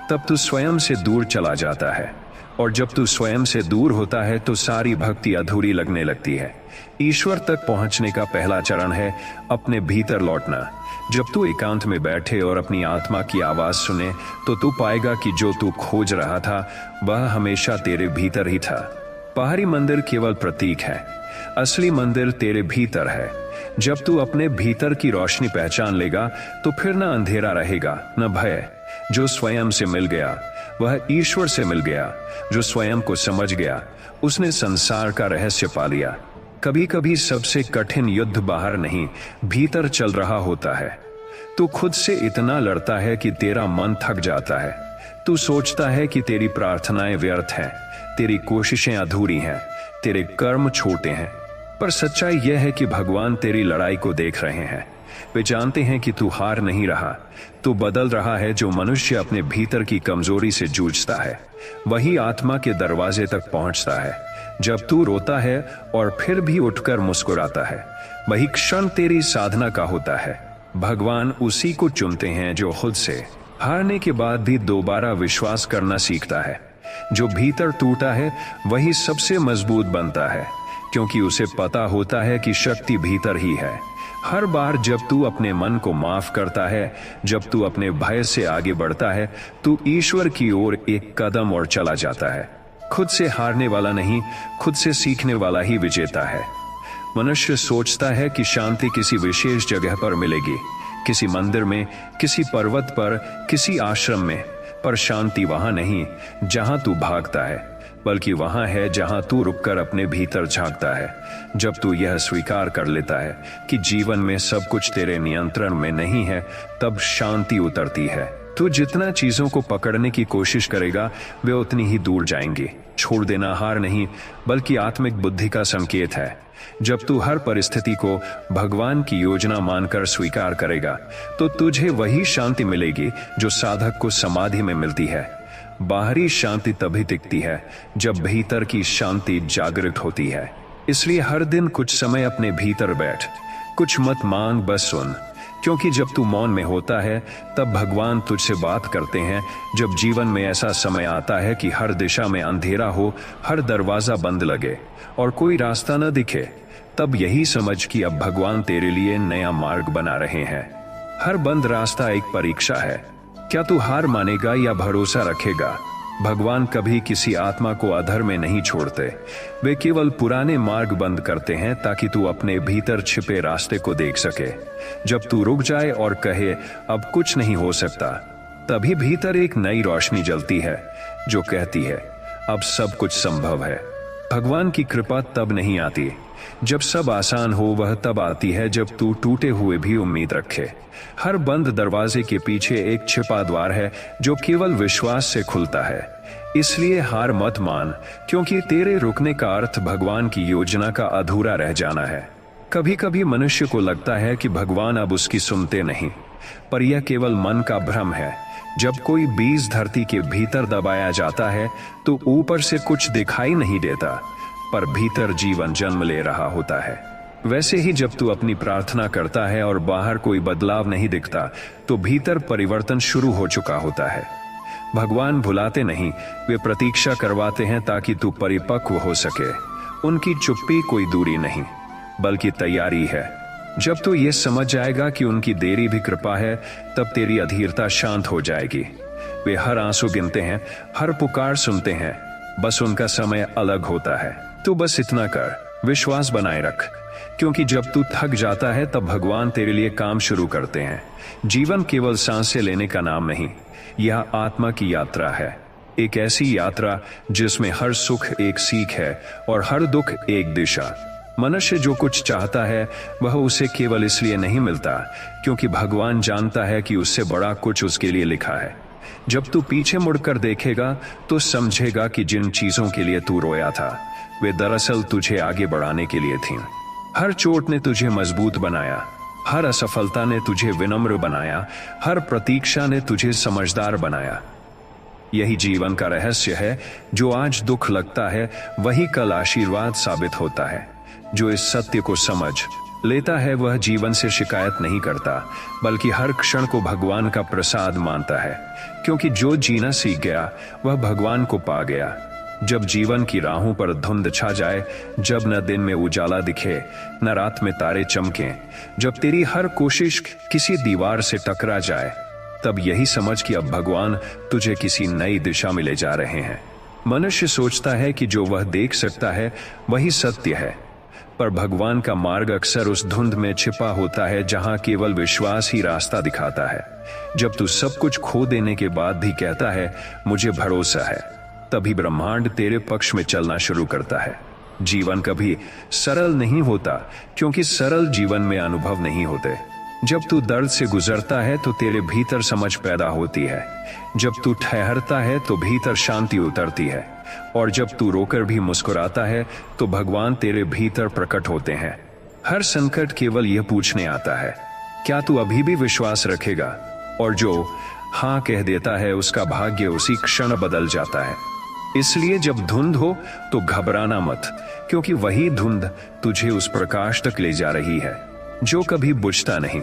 तब तू स्वयं से दूर चला जाता है। और जब तू स्वयं से दूर होता है तो सारी भक्ति अधूरी लगने लगती है। ईश्वर तक पहुंचने का पहला चरण है अपने भीतर लौटना। जब तू एकांत में बैठे और अपनी आत्मा की आवाज सुने तो तू पाएगा कि जो तू खोज रहा था वह हमेशा तेरे भीतर ही था। बाहरी मंदिर केवल प्रतीक है, असली मंदिर तेरे भीतर है। जब तू अपने भीतर की रोशनी पहचान लेगा तो फिर न अंधेरा रहेगा न भय। जो स्वयं से मिल गया वह ईश्वर से मिल गया। जो स्वयं को समझ गया उसने संसार का रहस्य पा लिया। कभी कभी सबसे कठिन युद्ध बाहर नहीं, भीतर चल रहा होता है। तू खुद से इतना लड़ता है कि तेरा मन थक जाता है। तू सोचता है कि तेरी प्रार्थनाएं व्यर्थ हैं, तेरी कोशिशें अधूरी हैं, तेरे कर्म छोटे हैं। पर सच्चाई यह है कि भगवान तेरी लड़ाई को देख रहे हैं। वे जानते हैं कि तू हार नहीं रहा, तू बदल रहा है। जो मनुष्य अपने भीतर की कमजोरी से जूझता है वही आत्मा के दरवाजे तक पहुंचता है। जब तू रोता है और फिर भी उठकर मुस्कुराता है, वही क्षण तेरी साधना का होता है। भगवान उसी को चुनते हैं जो खुद से हारने के बाद भी दोबारा विश्वास करना सीखता है। जो भीतर टूटा है वही सबसे मजबूत बनता है, क्योंकि उसे पता होता है कि शक्ति भीतर ही है। हर बार जब तू अपने मन को माफ करता है, जब तू अपने भय से आगे बढ़ता है, तू ईश्वर की ओर एक कदम और चला जाता है। खुद से हारने वाला नहीं, खुद से सीखने वाला ही विजेता है। मनुष्य सोचता है कि शांति किसी विशेष जगह पर मिलेगी, किसी मंदिर में, किसी पर्वत पर, किसी आश्रम में। पर शांति वहां नहीं जहां तू भागता है, बल्कि वहां है जहां तू रुककर अपने भीतर झांकता है। जब तू यह स्वीकार कर लेता है कि जीवन में सब कुछ तेरे नियंत्रण में नहीं है, तब शांति उतरती है। तू जितना चीजों को पकड़ने की कोशिश करेगा वे उतनी ही दूर जाएंगी। छोड़ देना हार नहीं, बल्कि आत्मिक बुद्धि का संकेत है। जब तू हर परिस्थिति को भगवान की योजना मानकर स्वीकार करेगा तो तुझे वही शांति मिलेगी जो साधक को समाधि में मिलती है। बाहरी शांति तभी टिकती है जब भीतर की शांति जागृत होती है। इसलिए हर दिन कुछ समय अपने भीतर बैठ, कुछ मत मांग, बस सुन। क्योंकि जब तू मौन में होता है तब भगवान तुझसे बात करते हैं। जब जीवन में ऐसा समय आता है कि हर दिशा में अंधेरा हो, हर दरवाजा बंद लगे और कोई रास्ता न दिखे, तब यही समझ कि अब भगवान तेरे लिए नया मार्ग बना रहे हैं। हर बंद रास्ता एक परीक्षा है। क्या तू हार मानेगा या भरोसा रखेगा? भगवान कभी किसी आत्मा को अधर में नहीं छोड़ते। वे केवल पुराने मार्ग बंद करते हैं ताकि तू अपने भीतर छिपे रास्ते को देख सके। जब तू रुक जाए और कहे अब कुछ नहीं हो सकता, तभी भीतर एक नई रोशनी जलती है जो कहती है अब सब कुछ संभव है। भगवान की कृपा तब नहीं आती जब सब आसान हो, वह तब आती है जब तू टूटे हुए भी उम्मीद रखे। हर बंद दरवाजे के पीछे एक छिपा द्वार है जो केवल विश्वास से खुलता है। इसलिए हार मत मान, क्योंकि तेरे रुकने का अर्थ भगवान की योजना का अधूरा रह जाना है। कभी कभी मनुष्य को लगता है कि भगवान अब उसकी सुनते नहीं, पर यह केवल मन का भ्रम है। जब कोई बीज धरती के भीतर दबाया जाता है तो ऊपर से कुछ दिखाई नहीं देता, पर भीतर जीवन जन्म ले रहा होता है। वैसे ही जब तू अपनी प्रार्थना करता है और बाहर कोई बदलाव नहीं दिखता, तो भीतर परिवर्तन शुरू हो चुका होता है। भगवान भुलाते नहीं, वे प्रतीक्षा करवाते हैं ताकि तू परिपक्व हो सके। उनकी चुप्पी कोई दूरी नहीं, बल्कि तैयारी है। जब तू ये समझ जाएगा कि उनकी देरी भी कृपा है, तब तेरी अधीरता शांत हो जाएगी। वे हर आंसू गिनते हैं, हर पुकार सुनते हैं, बस उनका समय अलग होता है। तू बस इतना कर, विश्वास बनाए रख, क्योंकि जब तू थक जाता है तब भगवान तेरे लिए काम शुरू करते हैं। जीवन केवल सांसें लेने का नाम नहीं, यह आत्मा की यात्रा है। एक ऐसी यात्रा जिसमें हर सुख एक सीख है और हर दुख एक दिशा। मनुष्य जो कुछ चाहता है वह उसे केवल इसलिए नहीं मिलता क्योंकि भगवान जानता है कि उससे बड़ा कुछ उसके लिए लिखा है। जब तू पीछे मुड़कर देखेगा तो समझेगा कि जिन चीजों के लिए तू रोया था वे दरअसल तुझे आगे बढ़ाने के लिए थीं। हर चोट ने तुझे मजबूत बनाया, हर असफलता ने तुझे विनम्र बनाया, हर प्रतीक्षा ने तुझे समझदार बनाया। यही जीवन का रहस्य है। जो आज दुख लगता है वही कल आशीर्वाद साबित होता है। जो इस सत्य को समझ लेता है वह जीवन से शिकायत नहीं करता, बल्कि हर क्षण को भगवान का प्रसाद मानता है, क्योंकि जो जीना सीख गया वह भगवान को पा गया। जब जीवन की राहों पर धुंध छा जाए, जब न दिन में उजाला दिखे न रात में तारे चमकें, जब तेरी हर कोशिश किसी दीवार से टकरा जाए, तब यही समझ कि अब भगवान तुझे किसी नई दिशा में ले जा रहे हैं। मनुष्य सोचता है कि जो वह देख सकता है वही सत्य है, पर भगवान का मार्ग अक्सर उस धुंध में छिपा होता है जहां केवल विश्वास ही रास्ता दिखाता है। जब तू सब कुछ खो देने के बाद भी कहता है मुझे भरोसा है, तभी ब्रह्मांड तेरे पक्ष में चलना शुरू करता है। जीवन कभी सरल नहीं होता, क्योंकि सरल जीवन में अनुभव नहीं होते। जब तू दर्द से गुजरता है तो तेरे भीतर समझ पैदा होती है। जब तू ठहरता है तो भीतर शांति उतरती है, और जब तू रोकर भी मुस्कुराता है तो भगवान तेरे भीतर प्रकट होते हैं। हर संकट केवल यह पूछने आता है, क्या तू अभी भी विश्वास रखेगा? और जो हाँ कह देता है उसका भाग्य उसी क्षण बदल जाता है। इसलिए जब धुंध हो तो घबराना मत, क्योंकि वही धुंध तुझे उस प्रकाश तक ले जा रही है जो कभी बुझता नहीं।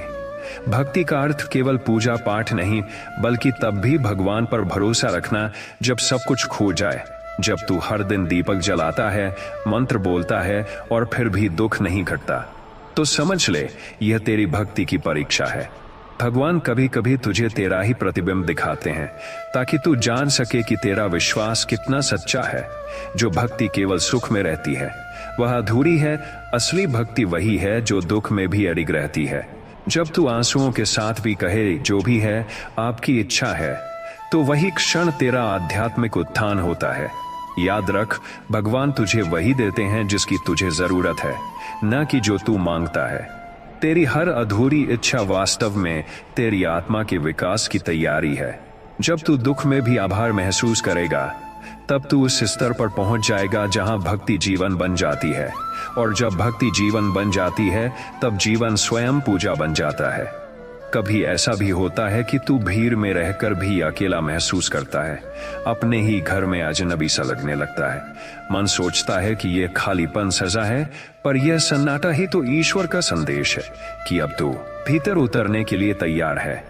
भक्ति का अर्थ केवल पूजा पाठ नहीं, बल्कि तब भी भगवान पर भरोसा रखना जब सब कुछ खो जाए। जब तू हर दिन दीपक जलाता है, मंत्र बोलता है और फिर भी दुख नहीं घटता, तो समझ ले यह तेरी भक्ति की परीक्षा है। भगवान कभी कभी तुझे तेरा ही प्रतिबिंब दिखाते हैं, ताकि तू जान सके कि तेरा विश्वास कितना सच्चा है। जो भक्ति केवल सुख में रहती है वह अधूरी है। असली भक्ति वही है जो दुख में भी अडिग रहती है। जब तू आंसुओं के साथ भी कहे जो भी है आपकी इच्छा है, तो वही क्षण तेरा आध्यात्मिक उत्थान होता है। याद रख, भगवान तुझे वही देते हैं जिसकी तुझे जरूरत है, न कि जो तू मांगता है। तेरी हर अधूरी इच्छा वास्तव में तेरी आत्मा के विकास की तैयारी है। जब तू दुख में भी आभार महसूस करेगा, तब तू उस स्तर पर पहुंच जाएगा जहां भक्ति जीवन बन जाती है, और जब भक्ति जीवन बन जाती है तब जीवन स्वयं पूजा बन जाता है। कभी ऐसा भी होता है कि तू भीड़ में रहकर भी अकेला महसूस करता है, अपने ही घर में अजनबी सा लगने लगता है। मन सोचता है कि यह खालीपन सजा है, पर यह सन्नाटा ही तो ईश्वर का संदेश है कि अब तू भीतर उतरने के लिए तैयार है।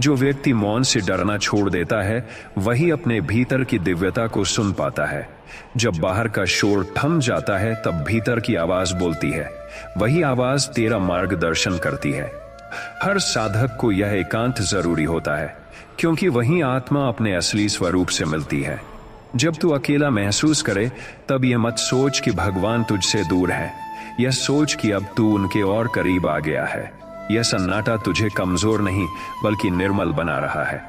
जो व्यक्ति मौन से डरना छोड़ देता है वही अपने भीतर की दिव्यता को सुन पाता है। जब बाहर का शोर थम जाता है तब भीतर की आवाज बोलती है। वही आवाज तेरा मार्गदर्शन करती है। हर साधक को यह एकांत जरूरी होता है, क्योंकि वही आत्मा अपने असली स्वरूप से मिलती है। जब तू अकेला महसूस करे तब यह मत सोच कि भगवान तुझसे दूर है, यह सोच कि अब तू उनके और करीब आ गया है। यह सन्नाटा तुझे कमजोर नहीं बल्कि निर्मल बना रहा है।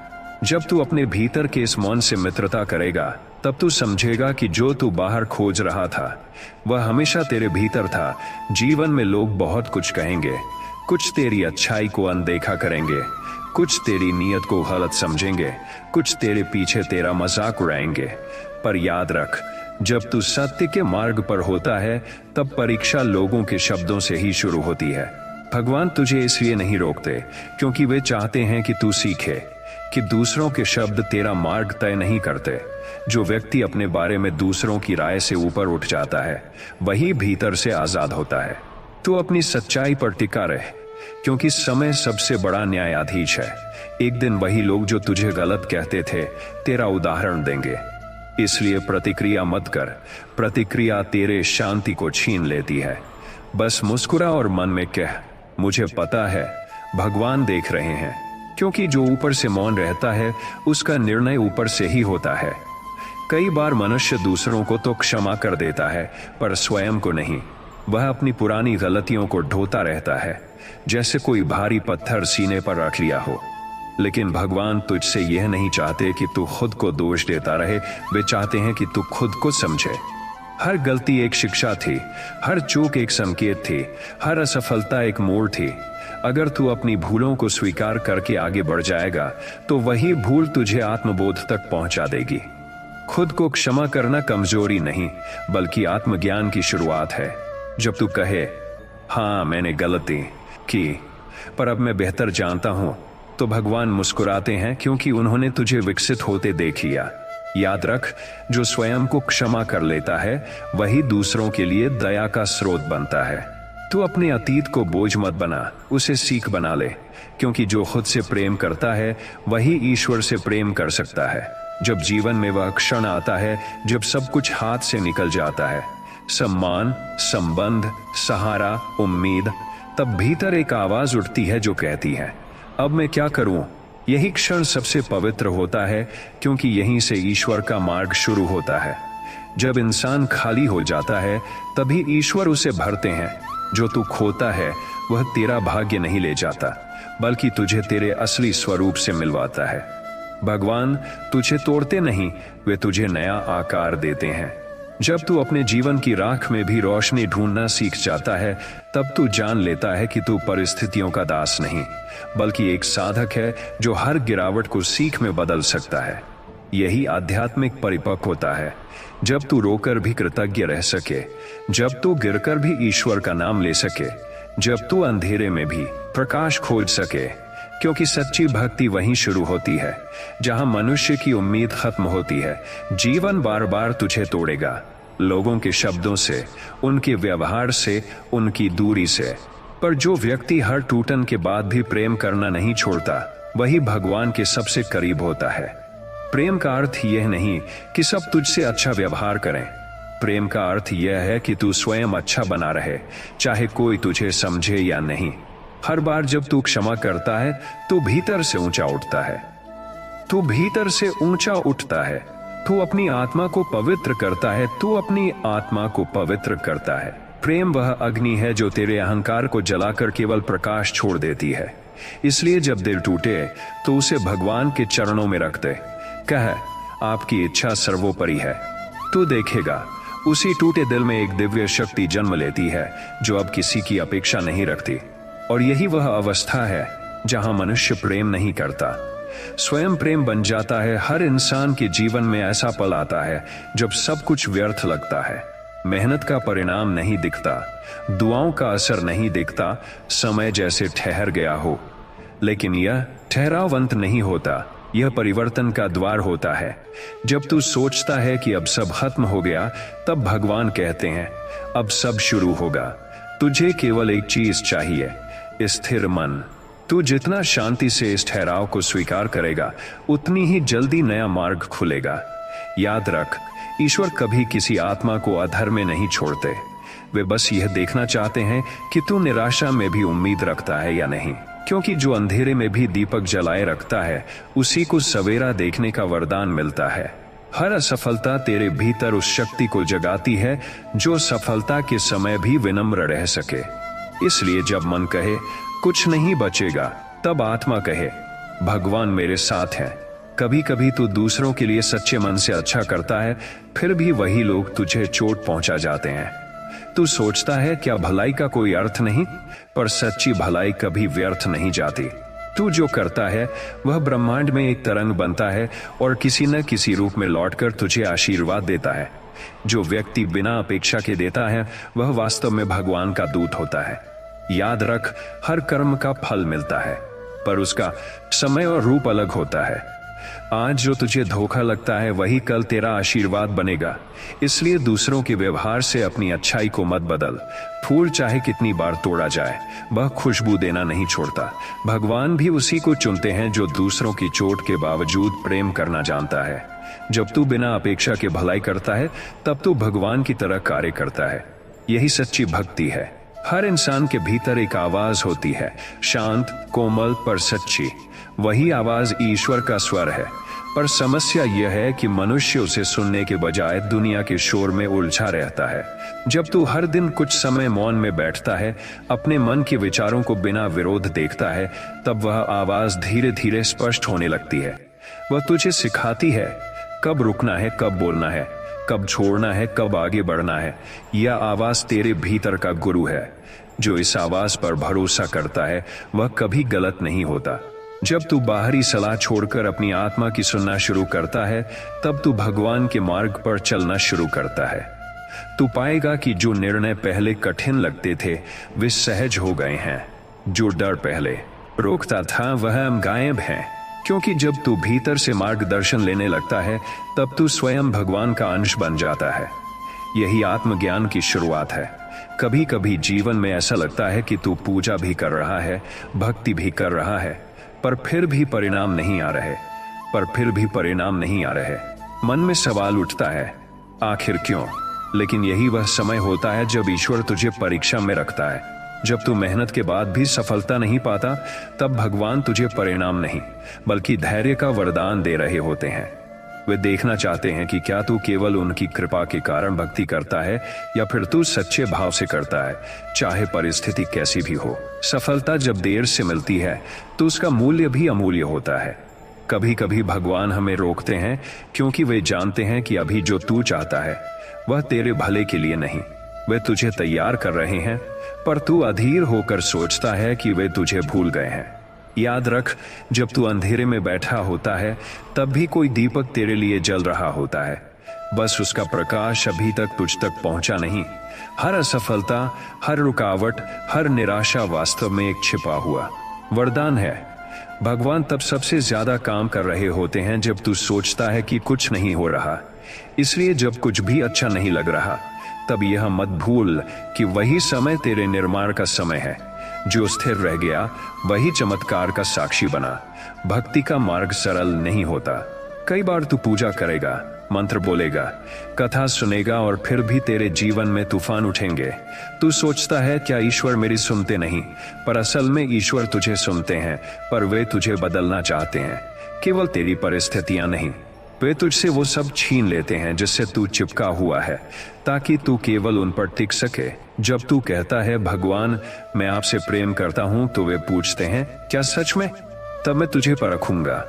जब तू अपने भीतर के इस मौन से मित्रता करेगा, तब तू समझेगा कि जो तू बाहर खोज रहा था वह हमेशा तेरे भीतर था। जीवन में लोग बहुत कुछ कहेंगे, कुछ तेरी अच्छाई को अनदेखा करेंगे, कुछ तेरी नीयत को गलत समझेंगे, कुछ तेरे पीछे तेरा मजाक उड़ाएंगे। पर याद रख, जब तू सत्य के मार्ग पर होता है तब परीक्षा लोगों के शब्दों से ही शुरू होती है। भगवान तुझे इसलिए नहीं रोकते क्योंकि वे चाहते हैं कि तू सीखे कि दूसरों के शब्द तेरा मार्ग तय नहीं करते। जो व्यक्ति अपने बारे में दूसरों की राय से ऊपर उठ जाता है वही भीतर से आजाद होता है। तू अपनी सच्चाई पर टिका रहे, क्योंकि समय सबसे बड़ा न्यायाधीश है। एक दिन वही लोग जो तुझे गलत कहते थे तेरा उदाहरण देंगे। इसलिए प्रतिक्रिया मत कर, प्रतिक्रिया तेरे शांति को छीन लेती है। बस मुस्कुरा और मन में कह, मुझे पता है भगवान देख रहे हैं, क्योंकि जो ऊपर से मौन रहता है उसका निर्णय ऊपर से ही होता है। कई बार मनुष्य दूसरों को तो क्षमा कर देता है पर स्वयं को नहीं। वह अपनी पुरानी गलतियों को ढोता रहता है, जैसे कोई भारी पत्थर सीने पर रख लिया हो। लेकिन भगवान तुझसे यह नहीं चाहते कि तू खुद को दोष देता रहे, वे चाहते हैं कि तू खुद को समझे। हर गलती एक शिक्षा थी, हर चूक एक संकेत थी, हर असफलता एक मोड़ थी। अगर तू अपनी भूलों को स्वीकार करके आगे बढ़ जाएगा तो वही भूल तुझे आत्मबोध तक पहुंचा देगी। खुद को क्षमा करना कमजोरी नहीं बल्कि आत्मज्ञान की शुरुआत है। जब तू कहे, हाँ मैंने गलती की पर अब मैं बेहतर जानता हूं, तो भगवान मुस्कुराते हैं, क्योंकि उन्होंने तुझे विकसित होते देख लिया। याद रख, जो स्वयं को क्षमा कर लेता है वही दूसरों के लिए दया का स्रोत बनता है। तू अपने अतीत को बोझ मत बना, उसे सीख बना ले, क्योंकि जो खुद से प्रेम करता है वही ईश्वर से प्रेम कर सकता है। जब जीवन में वह क्षण आता है जब सब कुछ हाथ से निकल जाता है, सम्मान, संबंध, सहारा, उम्मीद, तब भीतर एक आवाज उठती है जो कहती है, अब मैं क्या करूं? यही क्षण सबसे पवित्र होता है, क्योंकि यहीं से ईश्वर का मार्ग शुरू होता है। जब इंसान खाली हो जाता है तभी ईश्वर उसे भरते हैं। जो तू खोता है वह तेरा भाग्य नहीं ले जाता, बल्कि तुझे तेरे असली स्वरूप से मिलवाता है। भगवान तुझे तोड़ते नहीं, वे तुझे नया आकार देते हैं। जब तू अपने जीवन की राख में भी रोशनी ढूंढना सीख जाता है, तब तू जान लेता है कि तू परिस्थितियों का दास नहीं, बल्कि एक साधक है जो हर गिरावट को सीख में बदल सकता है। यही आध्यात्मिक परिपक्वता है। जब तू रोकर भी कृतज्ञ रह सके, जब तू गिरकर भी ईश्वर का नाम ले सके, जब तू अंधेरे में भी प्रकाश खोज सके, क्योंकि सच्ची भक्ति वहीं शुरू होती है जहां मनुष्य की उम्मीद खत्म होती है। जीवन बार बार तुझे तोड़ेगा, लोगों के शब्दों से, उनके व्यवहार से, उनकी दूरी से, पर जो व्यक्ति हर टूटन के बाद भी प्रेम करना नहीं छोड़ता, वही भगवान के सबसे करीब होता है। प्रेम का अर्थ यह नहीं कि सब तुझसे अच्छा व्यवहार करें। प्रेम का अर्थ यह है कि तू स्वयं अच्छा बना रहे, चाहे कोई तुझे समझे या नहीं। हर बार जब तू क्षमा करता है तो भीतर से ऊंचा उठता है। तू भीतर से ऊंचा उठता है। तू अपनी आत्मा को पवित्र करता है। तू अपनी आत्मा को पवित्र करता है। प्रेम वह अग्नि है जो तेरे अहंकार को जलाकर केवल प्रकाश छोड़ देती है। इसलिए जब दिल टूटे तो उसे भगवान के चरणों में रख दे। कह, आपकी इच्छा सर्वोपरि है। तू देखेगा उसी टूटे दिल में एक दिव्य शक्ति जन्म लेती है जो अब किसी की अपेक्षा नहीं रखती। और यही वह अवस्था है जहां मनुष्य प्रेम नहीं करता, स्वयं प्रेम बन जाता है। हर इंसान के जीवन में ऐसा पल आता है जब सब कुछ व्यर्थ लगता है। मेहनत का परिणाम नहीं दिखता, दुआओं का असर नहीं दिखता, समय जैसे ठहर गया हो। लेकिन यह ठहराव अंत नहीं होता, यह परिवर्तन का द्वार होता है। जब तू सोचता है कि अब सब खत्म हो गया, तब भगवान कहते हैं, अब सब शुरू होगा। तुझे केवल एक चीज चाहिए, स्थिर मन। तू जितना शांति से इस ठहराव को स्वीकार करेगा, उतनी ही जल्दी नया मार्ग खुलेगा। याद रख, ईश्वर कभी किसी आत्मा को अधर में नहीं छोड़ते। वे बस यह देखना चाहते हैं कि तू निराशा में भी उम्मीद रखता है या नहीं, क्योंकि जो अंधेरे में भी दीपक जलाए रखता है, उसी को सवेरा देखने का वरदान मिलता है। हर असफलता तेरे भीतर उस शक्ति को जगाती है जो सफलता के समय भी विनम्र रह सके। इसलिए जब मन कहे कुछ नहीं बचेगा, तब आत्मा कहे, भगवान मेरे साथ है। कभी कभी तू दूसरों के लिए सच्चे मन से अच्छा करता है, फिर भी वही लोग तुझे चोट पहुंचा जाते हैं। तू सोचता है क्या भलाई का कोई अर्थ नहीं, पर सच्ची भलाई कभी व्यर्थ नहीं जाती। तू जो करता है वह ब्रह्मांड में एक तरंग बनता है और किसी न किसी रूप में लौटकर तुझे आशीर्वाद देता है। जो व्यक्ति बिना अपेक्षा के देता है वह वास्तव में भगवान का दूत होता है। याद रख, हर कर्म का फल मिलता है, पर उसका समय और रूप अलग होता है। आज जो तुझे धोखा लगता है वही कल तेरा आशीर्वाद बनेगा। इसलिए दूसरों के व्यवहार से अपनी अच्छाई को मत बदल। फूल चाहे कितनी बार तोड़ा जाए, वह खुशबू देना नहीं छोड़ता। भगवान भी उसी को चुनते हैं जो दूसरों की चोट के बावजूद प्रेम करना जानता है। जब तू बिना अपेक्षा के भलाई करता है, तब तू भगवान की तरह कार्य करता है। यही सच्ची भक्ति है। हर इंसान के भीतर एक आवाज होती है, शांत, कोमल, पर सच्ची। वही आवाज ईश्वर का स्वर है। पर समस्या यह है कि मनुष्य उसे सुनने के बजाय दुनिया के शोर में उलझा रहता है। जब तू हर दिन कुछ समय मौन में बैठता है, अपने मन के विचारों को बिना विरोध देखता है, तब वह आवाज धीरे धीरे स्पष्ट होने लगती है। वह तुझे सिखाती है कब रुकना है, कब बोलना है, कब छोड़ना है, कब आगे बढ़ना है। यह आवाज तेरे भीतर का गुरु है। जो इस आवाज पर भरोसा करता है वह कभी गलत नहीं होता। जब तू बाहरी सलाह छोड़कर अपनी आत्मा की सुनना शुरू करता है, तब तू भगवान के मार्ग पर चलना शुरू करता है। तू पाएगा कि जो निर्णय पहले कठिन लगते थे वे सहज हो गए हैं। जो डर पहले रोकता था वह अब गायब है, क्योंकि जब तू भीतर से मार्गदर्शन लेने लगता है तब तू स्वयं भगवान का अंश बन जाता है। यही आत्मज्ञान की शुरुआत है। कभी कभी जीवन में ऐसा लगता है कि तू पूजा भी कर रहा है, भक्ति भी कर रहा है, पर फिर भी परिणाम नहीं आ रहे। पर फिर भी परिणाम नहीं आ रहे। मन में सवाल उठता है, आखिर क्यों? लेकिन यही वह समय होता है जब ईश्वर तुझे परीक्षा में रखता है। जब तू मेहनत के बाद भी सफलता नहीं पाता, तब भगवान तुझे परिणाम नहीं बल्कि धैर्य का वरदान दे रहे होते हैं। वे देखना चाहते हैं कि क्या तू केवल उनकी कृपा के कारण भक्ति करता है या फिर तू सच्चे भाव से करता है, चाहे परिस्थिति कैसी भी हो। सफलता जब देर से मिलती है तो उसका मूल्य भी अमूल्य होता है। कभी कभी भगवान हमें रोकते हैं क्योंकि वे जानते हैं कि अभी जो तू चाहता है वह तेरे भले के लिए नहीं। वे तुझे तैयार कर रहे हैं, पर तू अधीर होकर सोचता है कि वे तुझे भूल गए हैं। याद रख, जब तू अंधेरे में बैठा होता है तब भी कोई दीपक तेरे लिए जल रहा होता है, बस उसका प्रकाश अभी तक तुझ तक पहुंचा नहीं। हर असफलता, हर रुकावट, हर निराशा वास्तव में एक छिपा हुआ वरदान है। भगवान तब सबसे ज्यादा काम कर रहे होते हैं जब तू सोचता है कि कुछ नहीं हो रहा। इसलिए जब कुछ भी अच्छा नहीं लग रहा, तब यह मत भूल कि वही समय तेरे निर्माण का समय है। जो स्थिर रह गया वही चमत्कार का साक्षी बना। भक्ति का मार्ग सरल नहीं होता। कई बार तू पूजा करेगा, मंत्र बोलेगा, कथा सुनेगा और फिर भी तेरे जीवन में तूफान उठेंगे। तू सोचता है क्या ईश्वर मेरी सुनते नहीं, पर असल में ईश्वर तुझे सुनते हैं, पर वे तुझे बदलना चाहते हैं, केवल तेरी परिस्थितियां नहीं। वे तुझसे वो सब छीन लेते हैं जिससे तू चिपका हुआ है, ताकि तू केवल उन पर टिक सके। जब तू कहता है भगवान मैं आपसे प्रेम करता हूं, तो वे पूछते हैं क्या सच में? तब मैं तुझे परखूंगा।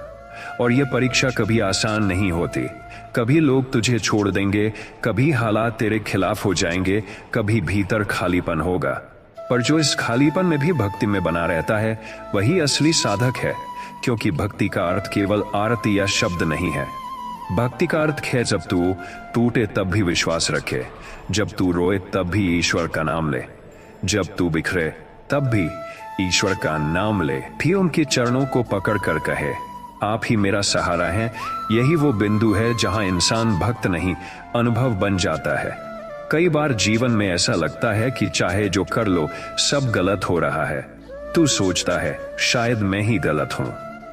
और यह परीक्षा कभी आसान नहीं होती। कभी लोग तुझे छोड़ देंगे, कभी हालात तेरे खिलाफ हो जाएंगे, कभी भीतर खालीपन होगा। पर जो इस खालीपन में भी भक्ति में बना रहता है वही असली साधक है, क्योंकि भक्ति का अर्थ केवल आरती या शब्द नहीं है। भक्ति का अर्थ है जब तू टूटे तब भी विश्वास रखे, जब तू रोए तब भी ईश्वर का नाम ले, जब तू बिखरे तब भी ईश्वर का नाम ले, भी उनके चरणों को पकड़ कर कहे आप ही मेरा सहारा है। यही वो बिंदु है जहां इंसान भक्त नहीं, अनुभव बन जाता है। कई बार जीवन में ऐसा लगता है कि चाहे जो कर लो सब गलत हो रहा है। तू सोचता है शायद मैं ही गलत हूं,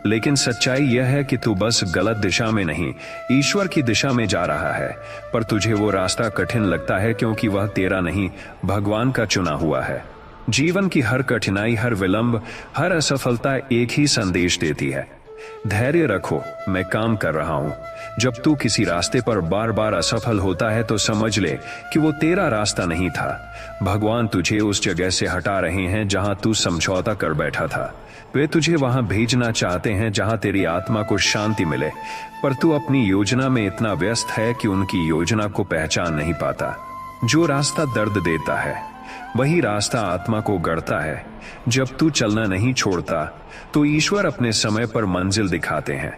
लेकिन सच्चाई यह है कि तू बस गलत दिशा में नहीं, ईश्वर की दिशा में जा रहा है। पर तुझे वो रास्ता कठिन लगता है क्योंकि वह तेरा नहीं, भगवान का चुना हुआ है। जीवन की हर कठिनाई, हर विलंब, हर असफलता एक ही संदेश देती है, धैर्य रखो, मैं काम कर रहा हूं। जब तू किसी रास्ते पर बार बार असफल होता है तो समझ ले कि वो तेरा रास्ता नहीं था। भगवान तुझे उस जगह से हटा रहे हैं जहां तू समझौता कर बैठा था। वे तुझे वहां भेजना चाहते हैं जहां तेरी आत्मा को शांति मिले, पर तू अपनी योजना में इतना व्यस्त है कि उनकी योजना को पहचान नहीं पाता। जो रास्ता दर्द देता है वही रास्ता आत्मा को गढ़ता है। जब तू चलना नहीं छोड़ता तो ईश्वर अपने समय पर मंजिल दिखाते हैं।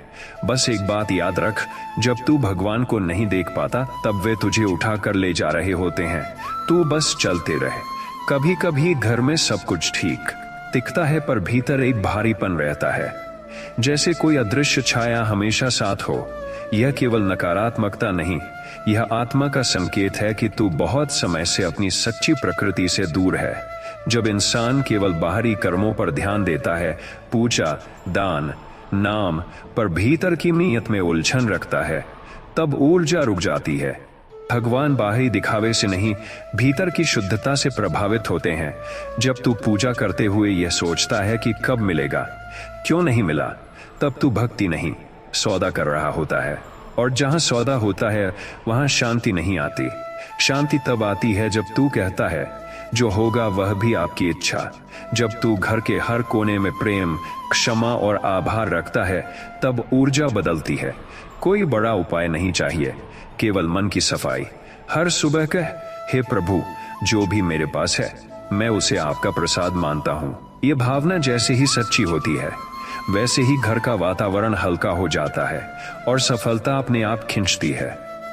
बस एक बात याद रख, जब तू भगवान को नहीं देख पाता तब वे तुझे उठा कर ले जा रहे होते हैं। तू बस चलते रहे। कभी कभी घर में सब कुछ ठीक दिखता है पर भीतर एक भारीपन रहता है, जैसे कोई अदृश्य छाया हमेशा साथ हो। यह केवल नकारात्मकता नहीं, यह आत्मा का संकेत है कि तू बहुत समय से अपनी सच्ची प्रकृति से दूर है। जब इंसान केवल बाहरी कर्मों पर ध्यान देता है, पूजा, दान, नाम, पर भीतर की नीयत में उलझन रखता है, तब ऊर्जा रुक जाती है। भगवान बाहरी दिखावे से नहीं, भीतर की शुद्धता से प्रभावित होते हैं। जब तू पूजा करते हुए यह सोचता है कि कब मिलेगा, क्यों नहीं मिला, तब तू भक्ति नहीं, सौदा कर रहा होता है। और जहां सौदा होता है वहां शांति नहीं आती। शांति तब आती है जब तू कहता है जो होगा वह भी आपकी इच्छा। जब तू घर के हर कोने में प्रेम, क्षमा और आभार रखता है, तब ऊर्जा बदलती है। कोई बड़ा उपाय नहीं चाहिए, केवल मन की सफाई। हर सुबह कह, हे प्रभु, जो भी मेरे पास है मैं उसे आपका प्रसाद मानता हूं। यह भावना जैसे ही सच्ची होती है वैसे ही घर का वातावरण हल्का हो जाता है और सफलता अपने आप खिंचती है।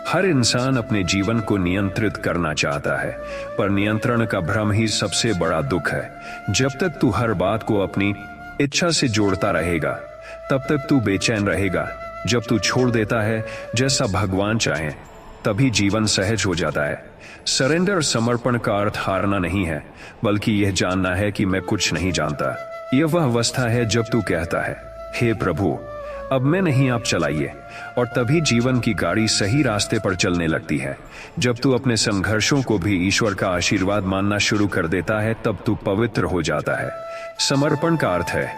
हर इंसान अपने जीवन को नियंत्रित करना चाहता है, पर नियंत्रण का भ्रम ही सबसे बड़ा दुख है। जब तक तू हर बात को अपनी इच्छा से जोड़ता रहेगा तब तक तू बेचैन रहेगा। जब तू छोड़ देता है जैसा भगवान चाहे, तभी जीवन सहज हो जाता है। सरेंडर, समर्पण का अर्थ हारना नहीं है, बल्कि यह जानना है कि मैं कुछ नहीं जानता। यह वह अवस्था है जब तू कहता है, हे प्रभु, अब मैं नहीं, आप चलाइए। और तभी जीवन की गाड़ी सही रास्ते पर चलने लगती है। जब तू अपने संघर्षों को भी ईश्वर का आशीर्वाद मानना शुरू कर देता है, तब तू पवित्र हो जाता है। समर्पण का अर्थ है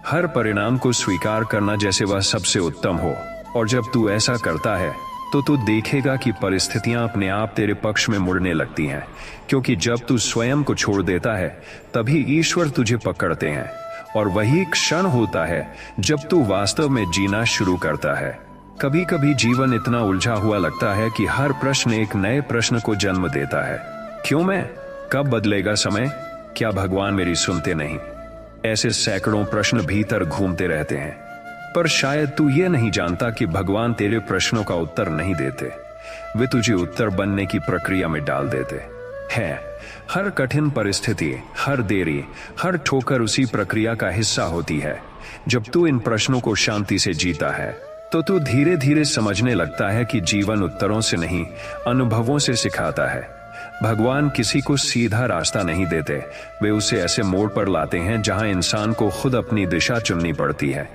हर परिणाम को स्वीकार करना जैसे वह सबसे उत्तम हो। और जब तू ऐसा करता है तो तू देखेगा कि परिस्थितियां अपने आप तेरे पक्ष में मुड़ने लगती हैं, क्योंकि जब तू स्वयं को छोड़ देता है तभी ईश्वर तुझे पकड़ते हैं। और वही क्षण होता है जब तू वास्तव में जीना शुरू करता है। कभी कभी जीवन इतना उलझा हुआ लगता है कि हर प्रश्न एक नए प्रश्न को जन्म देता है। क्यों मैं? कब बदलेगा समय? क्या भगवान मेरी सुनते नहीं? ऐसे सैकड़ों प्रश्न भीतर घूमते रहते हैं। पर शायद तू ये नहीं जानता कि भगवान तेरे प्रश्नों का उत्तर नहीं देते, वे तुझे उत्तर बनने की प्रक्रिया में डाल देते हैं। हर कठिन परिस्थिति, हर देरी, हर ठोकर उसी प्रक्रिया का हिस्सा होती है। जब तू इन प्रश्नों को शांति से जीता है तो तू धीरे धीरे समझने लगता है कि जीवन उत्तरों से नहीं, अनुभवों से सिखाता है। भगवान किसी को सीधा रास्ता नहीं देते, वे उसे ऐसे मोड़ पर लाते हैं जहां इंसान को खुद अपनी दिशा चुननी पड़ती है।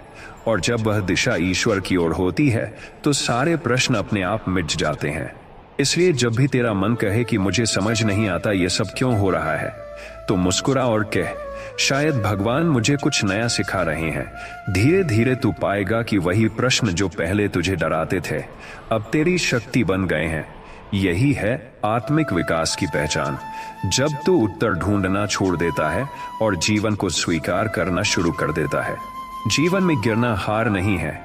और जब वह दिशा ईश्वर की ओर होती है तो सारे प्रश्न अपने आप मिट जाते हैं। इसलिए जब भी तेरा मन कहे कि मुझे समझ नहीं आता ये सब क्यों हो रहा है, तो मुस्कुरा और कह, शायद भगवान मुझे कुछ नया सिखा रहे हैं। धीरे धीरे तू पाएगा कि वही प्रश्न जो पहले तुझे डराते थे अब तेरी शक्ति बन गए हैं। यही है आत्मिक विकास की पहचान। जब तू उत्तर ढूंढना छोड़ देता है और जीवन को स्वीकार करना शुरू कर देता है। जीवन में गिरना हार नहीं है,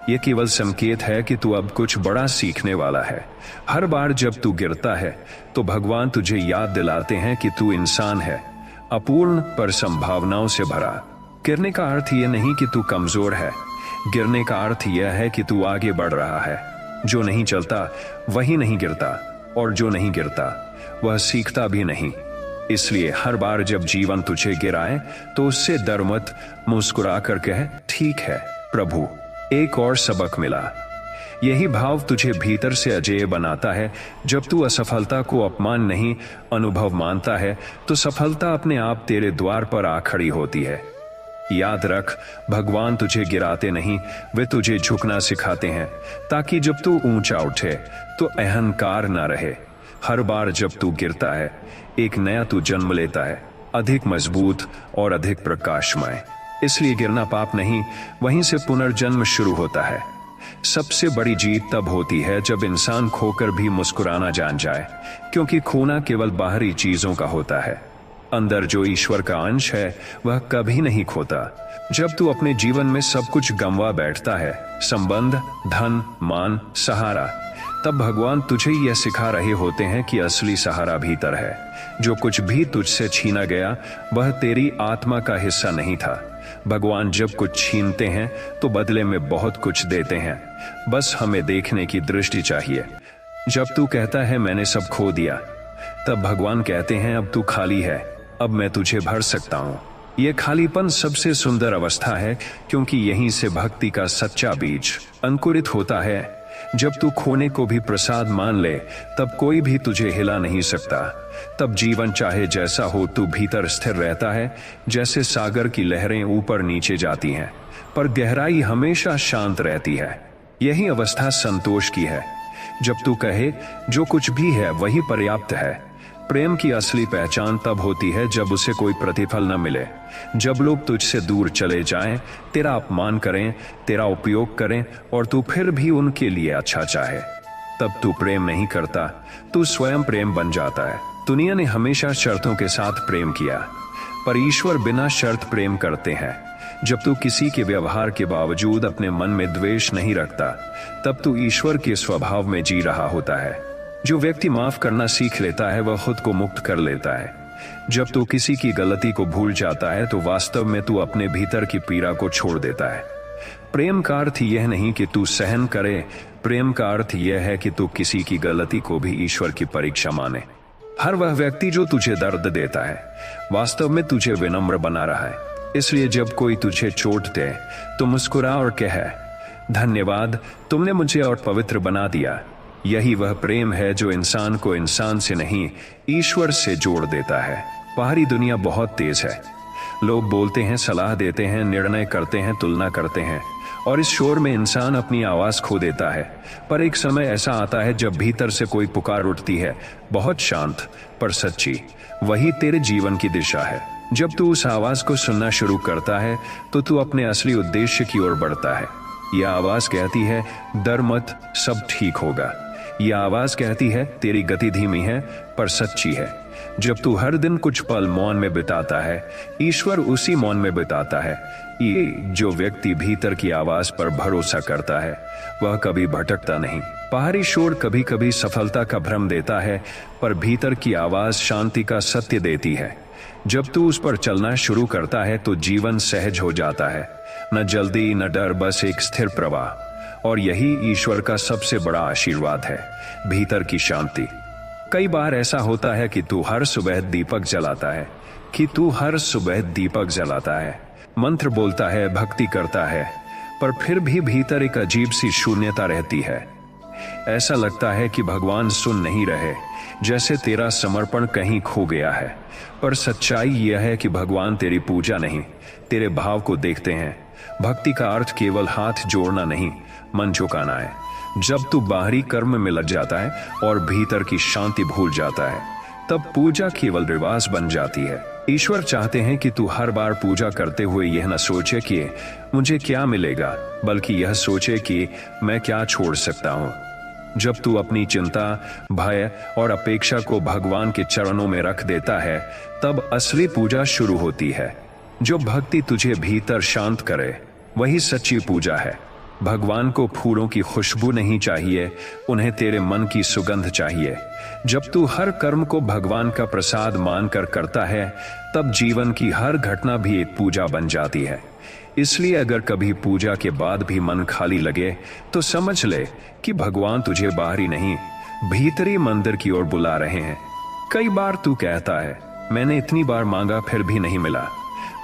यह केवल संकेत है कि तू अब कुछ बड़ा सीखने वाला है। हर बार जब तू गिरता है तो भगवान तुझे याद दिलाते हैं कि तू इंसान है, अपूर्ण पर संभावनाओं से भरा। गिरने का अर्थ यह नहीं कि तू कमजोर है, गिरने का अर्थ यह है कि तू आगे बढ़ रहा है। जो नहीं चलता वही नहीं गिरता, और जो नहीं गिरता वह सीखता भी नहीं। इसलिए हर बार जब जीवन तुझे गिराए तो उससे डर मत, मुस्कुरा कर कह, ठीक है प्रभु, एक और सबक मिला। यही भाव तुझे भीतर से अजेय बनाता है। जब तू असफलता को अपमान नहीं, अनुभव मानता है, तो सफलता अपने आप तेरे द्वार पर आ खड़ी होती है। याद रख, भगवान तुझे गिराते नहीं, वे तुझे झुकना सिखाते हैं, ताकि जब तू ऊंचा उठे तो अहंकार ना रहे। हर बार जब तू गिरता है एक नया तू जन्म लेता है, अधिक मजबूत और अधिक प्रकाशमय। इसलिए गिरना पाप नहीं, वहीं से पुनर्जन्म शुरू होता है। सबसे बड़ी जीत तब होती है जब इंसान खोकर भी मुस्कुराना जान जाए, क्योंकि खोना केवल बाहरी चीजों का होता है, अंदर जो ईश्वर का अंश है वह कभी नहीं खोता। जब तू अपने जीवन में सब कुछ गंवा बैठता है, संबंध, धन, मान, सहारा, तब भगवान तुझे यह सिखा रहे होते हैं कि असली सहारा भीतर है। जो कुछ भी तुझसे छीना गया वह तेरी आत्मा का हिस्सा नहीं था। भगवान जब कुछ छीनते हैं तो बदले में बहुत कुछ देते हैं, बस हमें देखने की दृष्टि चाहिए। जब तू कहता है मैंने सब खो दिया, तब भगवान कहते हैं अब तू खाली है, अब मैं तुझे भर सकता हूँ। यह खालीपन सबसे सुंदर अवस्था है, क्योंकि यहीं से भक्ति का सच्चा बीज अंकुरित होता है। जब तू खोने को भी प्रसाद मान ले, तब कोई भी तुझे हिला नहीं सकता। तब जीवन चाहे जैसा हो, तू भीतर स्थिर रहता है, जैसे सागर की लहरें ऊपर नीचे जाती हैं, पर गहराई हमेशा शांत रहती है। यही अवस्था संतोष की है, जब तू कहे जो कुछ भी है वही पर्याप्त है। प्रेम की असली पहचान तब होती है जब उसे कोई प्रतिफल न मिले। जब लोग तुझसे दूर चले जाएं, तेरा अपमान करें, तेरा उपयोग करें और तू फिर भी उनके लिए अच्छा चाहे, तब तू प्रेम नहीं करता, तू स्वयं प्रेम बन जाता है। दुनिया ने हमेशा शर्तों के साथ प्रेम किया, पर ईश्वर बिना शर्त प्रेम करते हैं। जब तू किसी के व्यवहार के बावजूद अपने मन में द्वेष नहीं रखता, तब तू ईश्वर के स्वभाव में जी रहा होता है। जो व्यक्ति माफ करना सीख लेता है वह खुद को मुक्त कर लेता है। जब तू किसी की गलती को भूल जाता है तो वास्तव में तू अपने भीतर की पीड़ा को छोड़ देता है। प्रेम का अर्थ यह नहीं कि तू सहन करे, प्रेम का अर्थ यह है कि तू किसी की गलती को भी ईश्वर की परीक्षा माने। हर वह व्यक्ति जो तुझे दर्द देता है वास्तव में तुझे विनम्र बना रहा है। इसलिए जब कोई तुझे चोट दे तो मुस्कुरा और कह, धन्यवाद, तुमने मुझे और पवित्र बना दिया। यही वह प्रेम है जो इंसान को इंसान से नहीं, ईश्वर से जोड़ देता है। बाहरी दुनिया बहुत तेज है, लोग बोलते हैं, सलाह देते हैं, निर्णय करते हैं, तुलना करते हैं, और इस शोर में इंसान अपनी आवाज खो देता है। पर एक समय ऐसा आता है जब भीतर से कोई पुकार उठती है, बहुत शांत पर सच्ची। वही तेरे जीवन की दिशा है। जब तू उस आवाज को सुनना शुरू करता है तो तू अपने असली उद्देश्य की ओर बढ़ता है। यह आवाज कहती है, डर मत, सब ठीक होगा। यह आवाज कहती है, तेरी गति धीमी है पर सच्ची है। जब तू हर दिन कुछ पल मौन में बिताता है, ईश्वर उसी मौन में बिताता है। ये जो व्यक्ति भीतर की आवाज पर भरोसा करता है वह कभी भटकता नहीं। बाहरी शोर कभी कभी सफलता का भ्रम देता है, पर भीतर की आवाज शांति का सत्य देती है। जब तू उस पर चलना शुरू करता है तो जीवन सहज हो जाता है। न जल्दी न डर, बस एक स्थिर प्रवाह। और यही ईश्वर का सबसे बड़ा आशीर्वाद है, भीतर की शांति। कई बार ऐसा होता है कि तू हर सुबह दीपक जलाता है, मंत्र बोलता है, भक्ति करता है, पर फिर भी भीतर एक अजीब सी शून्यता रहती है। ऐसा लगता है कि भगवान सुन नहीं रहे, जैसे तेरा समर्पण कहीं खो गया है। पर सच्चाई यह है कि भगवान तेरी पूजा नहीं, तेरे भाव को देखते हैं। भक्ति का अर्थ केवल हाथ जोड़ना नहीं, मन झुकाना है। जब तू बाहरी कर्म में लग जाता है और भीतर की शांति भूल जाता है, तब पूजा केवल रिवाज बन जाती है। ईश्वर चाहते हैं कि तू हर बार पूजा करते हुए यह न सोचे कि मुझे क्या मिलेगा, बल्कि यह सोचे कि मैं क्या छोड़ सकता हूं। जब तू अपनी चिंता, भय और अपेक्षा को भगवान के चरणों में रख देता है, तब असली पूजा शुरू होती है। जो भक्ति तुझे भीतर शांत करे, वही सच्ची पूजा है। भगवान को फूलों की खुशबू नहीं चाहिए, उन्हें तेरे मन की सुगंध चाहिए। जब तू हर कर्म को भगवान का प्रसाद मानकर करता है, तब जीवन की हर घटना भी एक पूजा बन जाती है। इसलिए अगर कभी पूजा के बाद भी मन खाली लगे तो समझ ले कि भगवान तुझे बाहरी नहीं, भीतरी मंदिर की ओर बुला रहे हैं। कई बार तू कहता है, मैंने इतनी बार मांगा फिर भी नहीं मिला।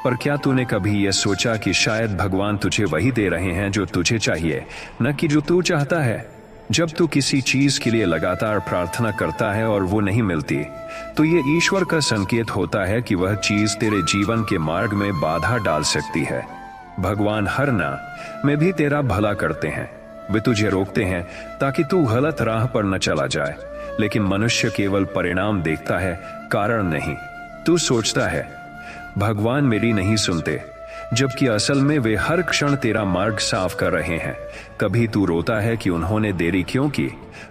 पर क्या तूने कभी यह सोचा कि शायद भगवान तुझे वही दे रहे हैं जो तुझे चाहिए, न कि जो तू चाहता है? जब तू किसी चीज के लिए लगातार प्रार्थना करता है और वो नहीं मिलती, तो ये ईश्वर का संकेत होता है कि वह चीज तेरे जीवन के मार्ग में बाधा डाल सकती है। भगवान हर ना में भी तेरा भला करते हैं। वे तुझे रोकते हैं ताकि तू गलत राह पर न चला जाए। लेकिन मनुष्य केवल परिणाम देखता है, कारण नहीं। तू सोचता है, भगवान मेरी नहीं सुनते, जबकि असल में वे हर क्षण तेरा मार्ग साफ कर रहे हैं। कभी तू रोता है कि उन्होंने देरी क्यों की,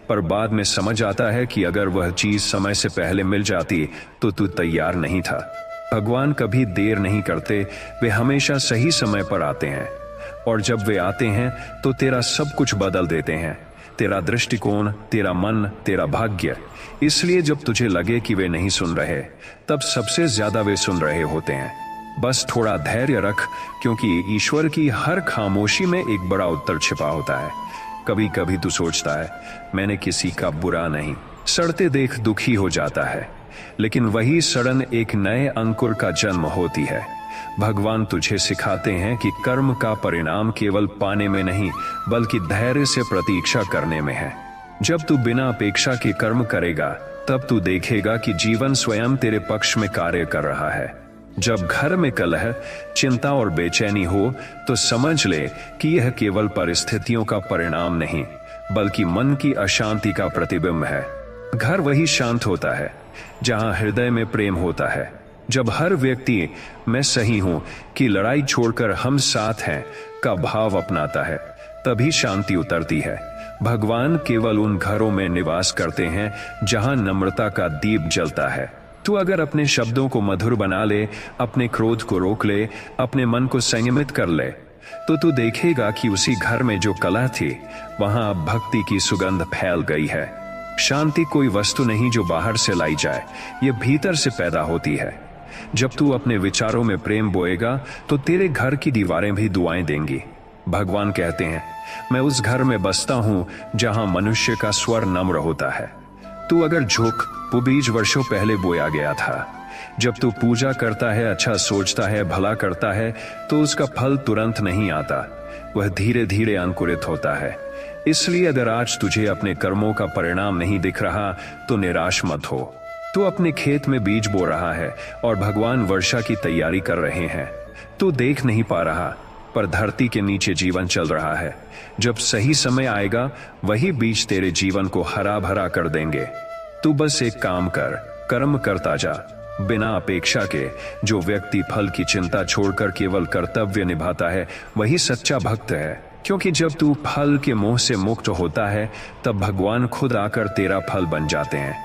पर बाद में समझ आता है कि अगर वह चीज समय से पहले मिल जाती तो तू तैयार नहीं था। भगवान कभी देर नहीं करते, वे हमेशा सही समय पर आते हैं। और जब वे आते हैं तो तेरा सब कुछ बदल देते हैं, तेरा दृष्टिकोण, तेरा मन, तेरा भाग्य। इसलिए जब तुझे लगे कि वे नहीं सुन रहे, तब सबसे ज्यादा वे सुन रहे होते हैं। बस थोड़ा धैर्य रख, क्योंकि ईश्वर की हर खामोशी में एक बड़ा उत्तर छिपा होता है। कभी कभी तू सोचता है, मैंने किसी का बुरा नहीं, सड़ते देख दुखी हो जाता है। लेकिन वही सड़न एक नए अंकुर का जन्म होती है। भगवान तुझे सिखाते हैं कि कर्म का परिणाम केवल पाने में नहीं, बल्कि धैर्य से प्रतीक्षा करने में है। जब तू बिना अपेक्षा के कर्म करेगा, तब तू देखेगा कि जीवन स्वयं तेरे पक्ष में कार्य कर रहा है। जब घर में कलह, चिंता और बेचैनी हो, तो समझ ले कि यह केवल परिस्थितियों का परिणाम नहीं, बल्कि मन की अशांति का प्रतिबिंब है। घर वही शांत होता है जहां हृदय में प्रेम होता है। जब हर व्यक्ति मैं सही हूं कि लड़ाई छोड़कर हम साथ हैं का भाव अपनाता है, तभी शांति उतरती है। भगवान केवल उन घरों में निवास करते हैं जहां नम्रता का दीप जलता है। तू अगर अपने शब्दों को मधुर बना ले, अपने क्रोध को रोक ले, अपने मन को संयमित कर ले, तो तू देखेगा कि उसी घर में जो कलह थी, वहां अब भक्ति की सुगंध फैल गई है। शांति कोई वस्तु नहीं जो बाहर से लाई जाए, ये भीतर से पैदा होती है। जब तू अपने विचारों में प्रेम बोएगा, तो तेरे घर की दीवारें भी दुआएं देंगी। भगवान कहते हैं, मैं उस घर में बसता हूं जहां मनुष्य का स्वर नम्र होता है। तू अगर झुक, वो बीज वर्षों पहले बोया गया था। जब तू पूजा करता है, अच्छा सोचता है, भला करता है, तो उसका फल तुरंत नहीं आता, वह धीरे धीरे अंकुरित होता है। इसलिए अगर आज तुझे अपने कर्मों का परिणाम नहीं दिख रहा, तो निराश मत हो। तू अपने खेत में बीज बो रहा है और भगवान वर्षा की तैयारी कर रहे हैं। तू देख नहीं पा रहा, पर धरती के नीचे जीवन चल रहा है। जब सही समय आएगा वही बीज तेरे जीवन को हरा भरा कर देंगे। तू बस एक काम कर, कर्म करता जा बिना अपेक्षा के। जो व्यक्ति फल की चिंता छोड़कर केवल कर्तव्य निभाता है वही सच्चा भक्त है। क्योंकि जब तू फल के मोह से मुक्त होता है तब भगवान खुद आकर तेरा फल बन जाते हैं,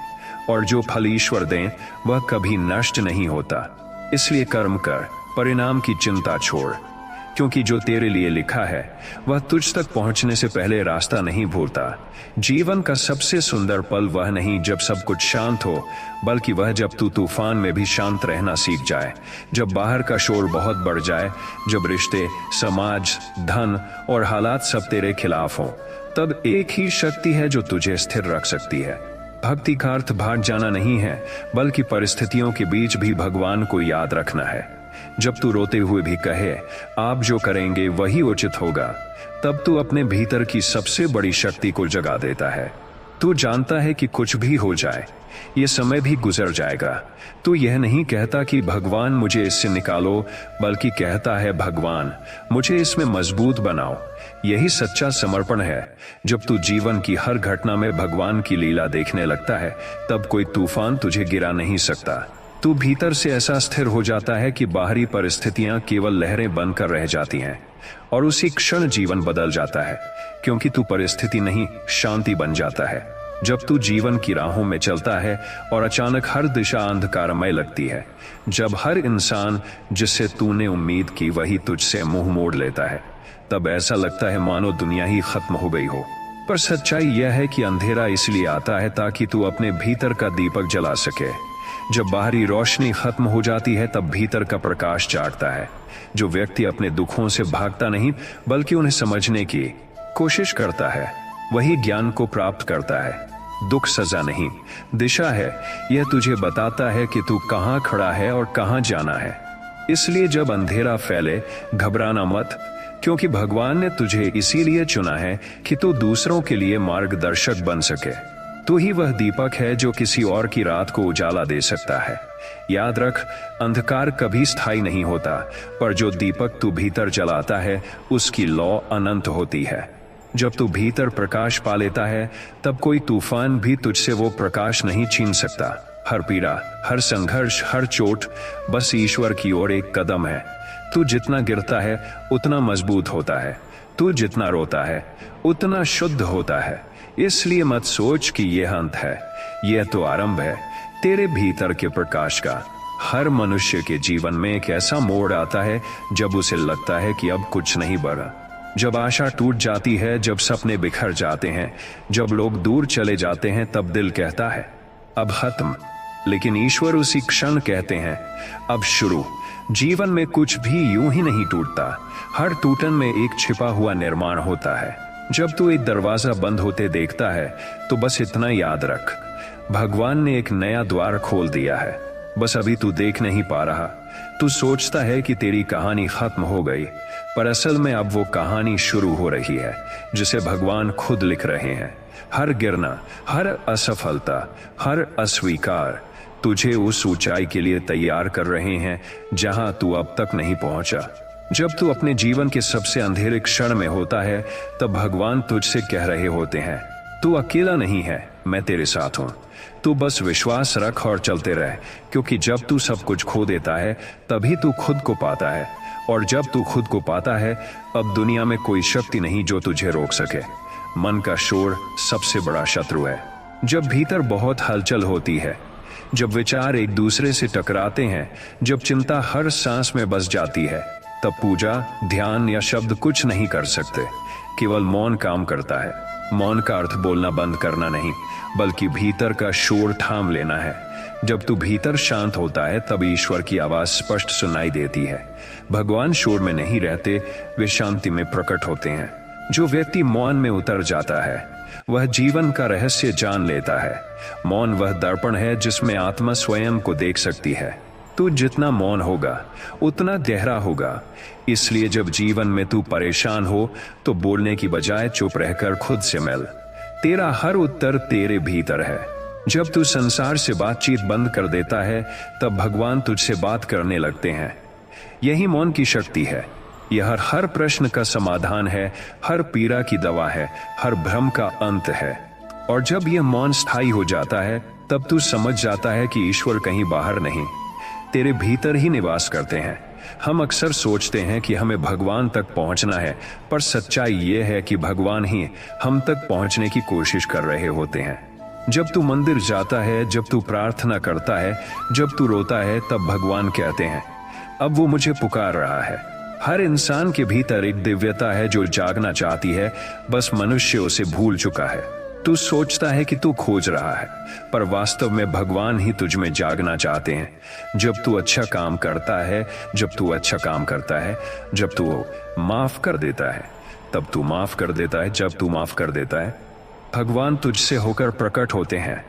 और जो फल ईश्वर दें वह कभी नष्ट नहीं होता। इसलिए कर्म कर, परिणाम की चिंता छोड़, क्योंकि जो तेरे लिए लिखा है वह तुझ तक पहुंचने से पहले रास्ता नहीं भूलता। जीवन का सबसे सुंदर पल वह नहीं जब सब कुछ शांत हो, बल्कि वह जब तू तूफान में भी शांत रहना सीख जाए। जब बाहर का शोर बहुत बढ़ जाए, जब रिश्ते, समाज, धन और हालात सब तेरे खिलाफ हों, तब एक ही शक्ति है जो तुझे स्थिर रख सकती है। भक्ति का अर्थ भाग जाना नहीं है, बल्कि परिस्थितियों के बीच भी भगवान को याद रखना है। जब तू रोते हुए भी कहे आप जो करेंगे वही उचित होगा, तब तू अपने भीतर की सबसे बड़ी शक्ति को जगा देता है। तू जानता है कि कुछ भी हो जाए ये समय भी गुजर जाएगा। तू यह नहीं कहता कि भगवान मुझे इससे निकालो, बल्कि कहता है भगवान मुझे इसमें मजबूत बनाओ। यही सच्चा समर्पण है। जब तू जीवन की हर घटना में भगवान की लीला देखने लगता है तब कोई तूफान तुझे गिरा नहीं सकता। तू भीतर से ऐसा स्थिर हो जाता है कि बाहरी परिस्थितियां केवल लहरें बनकर रह जाती हैं, और उसी क्षण जीवन बदल जाता है, क्योंकि तू परिस्थिति नहीं शांति बन जाता है। जब तू जीवन की राहों में चलता है और अचानक हर दिशा अंधकारमय लगती है, जब हर इंसान जिससे तूने उम्मीद की वही तुझसे मुंह मोड़ लेता है, तब ऐसा लगता है मानो दुनिया ही खत्म हो गई हो। पर सच्चाई यह है कि अंधेरा इसलिए आता है ताकि तू अपने भीतर का दीपक जला सके। जब बाहरी रोशनी खत्म हो जाती है तब भीतर का प्रकाश जागता है। जो व्यक्ति अपने दुखों से भागता नहीं बल्कि उन्हें समझने की कोशिश करता है वही ज्ञान को प्राप्त करता है। दुख सजा नहीं, दिशा है। यह तुझे बताता है कि तू कहां खड़ा है और कहां जाना है। इसलिए जब अंधेरा फैले घबराना मत, क्योंकि भगवान ने तुझे इसीलिए चुना है कि तू दूसरों के लिए मार्गदर्शक बन सके। तू ही वह दीपक है जो किसी और की रात को उजाला दे सकता है। याद रख, अंधकार कभी स्थायी नहीं होता, पर जो दीपक तू भीतर जलाता है उसकी लौ अनंत होती है। जब तू भीतर प्रकाश पा लेता है तब कोई तूफान भी तुझसे वो प्रकाश नहीं छीन सकता। हर पीड़ा, हर संघर्ष, हर चोट बस ईश्वर की ओर एक कदम है। तू जितना गिरता है उतना मजबूत होता है, तू जितना रोता है उतना शुद्ध होता है। इसलिए मत सोच कि यह अंत है, यह तो आरंभ है तेरे भीतर के प्रकाश का। हर मनुष्य के जीवन में एक ऐसा मोड़ आता है जब उसे लगता है कि अब कुछ नहीं बढ़ा, जब आशा टूट जाती है, जब सपने बिखर जाते हैं, जब लोग दूर चले जाते हैं, तब दिल कहता है अब खत्म। लेकिन ईश्वर उसी क्षण कहते हैं अब शुरू। जीवन में कुछ भी यूं ही नहीं टूटता, हर टूटन में एक छिपा हुआ निर्माण होता है। जब तू एक दरवाजा बंद होते देखता है तो बस इतना याद रख, भगवान ने एक नया द्वार खोल दिया है, बस अभी तू देख नहीं पा रहा। तू सोचता है कि तेरी कहानी खत्म हो गई, पर असल में अब वो कहानी शुरू हो रही है जिसे भगवान खुद लिख रहे हैं। हर गिरना, हर असफलता, हर अस्वीकार तुझे उस ऊंचाई के लिए तैयार कर रहे हैं जहां तू अब तक नहीं पहुंचा। जब तू अपने जीवन के सबसे अंधेरे क्षण में होता है तब भगवान तुझसे कह रहे होते हैं तू अकेला नहीं है, मैं तेरे साथ हूं। तू बस विश्वास रख और चलते रह, क्योंकि जब तू सब कुछ खो देता है तभी तू खुद को पाता है, और जब तू खुद को पाता है अब दुनिया में कोई शक्ति नहीं जो तुझे रोक सके। मन का शोर सबसे बड़ा शत्रु है। जब भीतर बहुत हलचल होती है, जब विचार एक दूसरे से टकराते हैं, जब चिंता हर सांस में बस जाती है, तब पूजा, ध्यान या शब्द कुछ नहीं कर सकते। केवल मौन काम करता है। मौन का अर्थ बोलना बंद करना नहीं, बल्कि भीतर का शोर थाम लेना है। जब तू भीतर शांत होता है तब ईश्वर की आवाज स्पष्ट सुनाई देती है। भगवान शोर में नहीं रहते, वे शांति में प्रकट होते हैं। जो व्यक्ति मौन में उतर जाता है वह जीवन का रहस्य जान लेता है। मौन वह दर्पण है जिसमें आत्मा स्वयं को देख सकती है। तू जितना मौन होगा उतना गहरा होगा। इसलिए जब जीवन में तू परेशान हो तो बोलने की बजाय चुप रहकर खुद से मिल। तेरा हर उत्तर तेरे भीतर है। जब तू संसार से बातचीत बंद कर देता है तब भगवान तुझसे बात करने लगते हैं। यही मौन की शक्ति है। यह हर प्रश्न का समाधान है, हर पीड़ा की दवा है, हर भ्रम का अंत है। और जब यह मौन स्थायी हो जाता है, तब तू समझ जाता है कि ईश्वर कहीं बाहर नहीं, तेरे भीतर ही निवास करते हैं। हम अक्सर सोचते हैं कि हमें भगवान तक पहुंचना है, पर सच्चाई यह है कि भगवान ही हम तक पहुंचने की कोशिश कर रहे होते हैं। जब तू मंदिर जाता है, जब तू प्रार्थना करता है, जब तू रोता है, तब भगवान कहते हैं, अब वो मुझे पुकार रहा है। हर इंसान के भीतर एक दिव्यता है जो जागना चाहती है, बस मनुष्य उसे भूल चुका है। तू सोचता है कि तू खोज रहा है, पर वास्तव में भगवान ही तुझ में जागना चाहते हैं। जब तू अच्छा काम करता है, जब तू अच्छा काम करता है, जब तू माफ कर देता है, तब तू माफ कर देता है, जब तू माफ कर देता है, भगवान तुझसे होकर प्रकट होते हैं।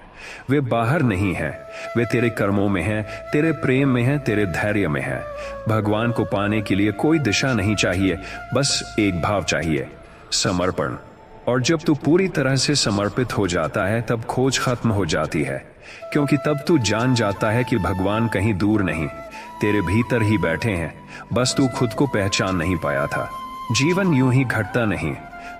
वे बाहर नहीं हैं, वे तेरे कर्मों में हैं, तेरे प्रेम में हैं, तेरे धैर्य में हैं। भगवान को पाने के लिए कोई दिशा नहीं चाहिए, बस एक भाव चाहिए, समर्पण। और जब तू पूरी तरह से समर्पित हो जाता है, तब खोज खत्म हो जाती है, क्योंकि तब तू जान जाता है कि भगवान कहीं दूर नहीं, तेरे भीतर ही बैठे हैं, बस तू खुद को पहचान नहीं पाया था। जीवन यूं ही घटता नहीं,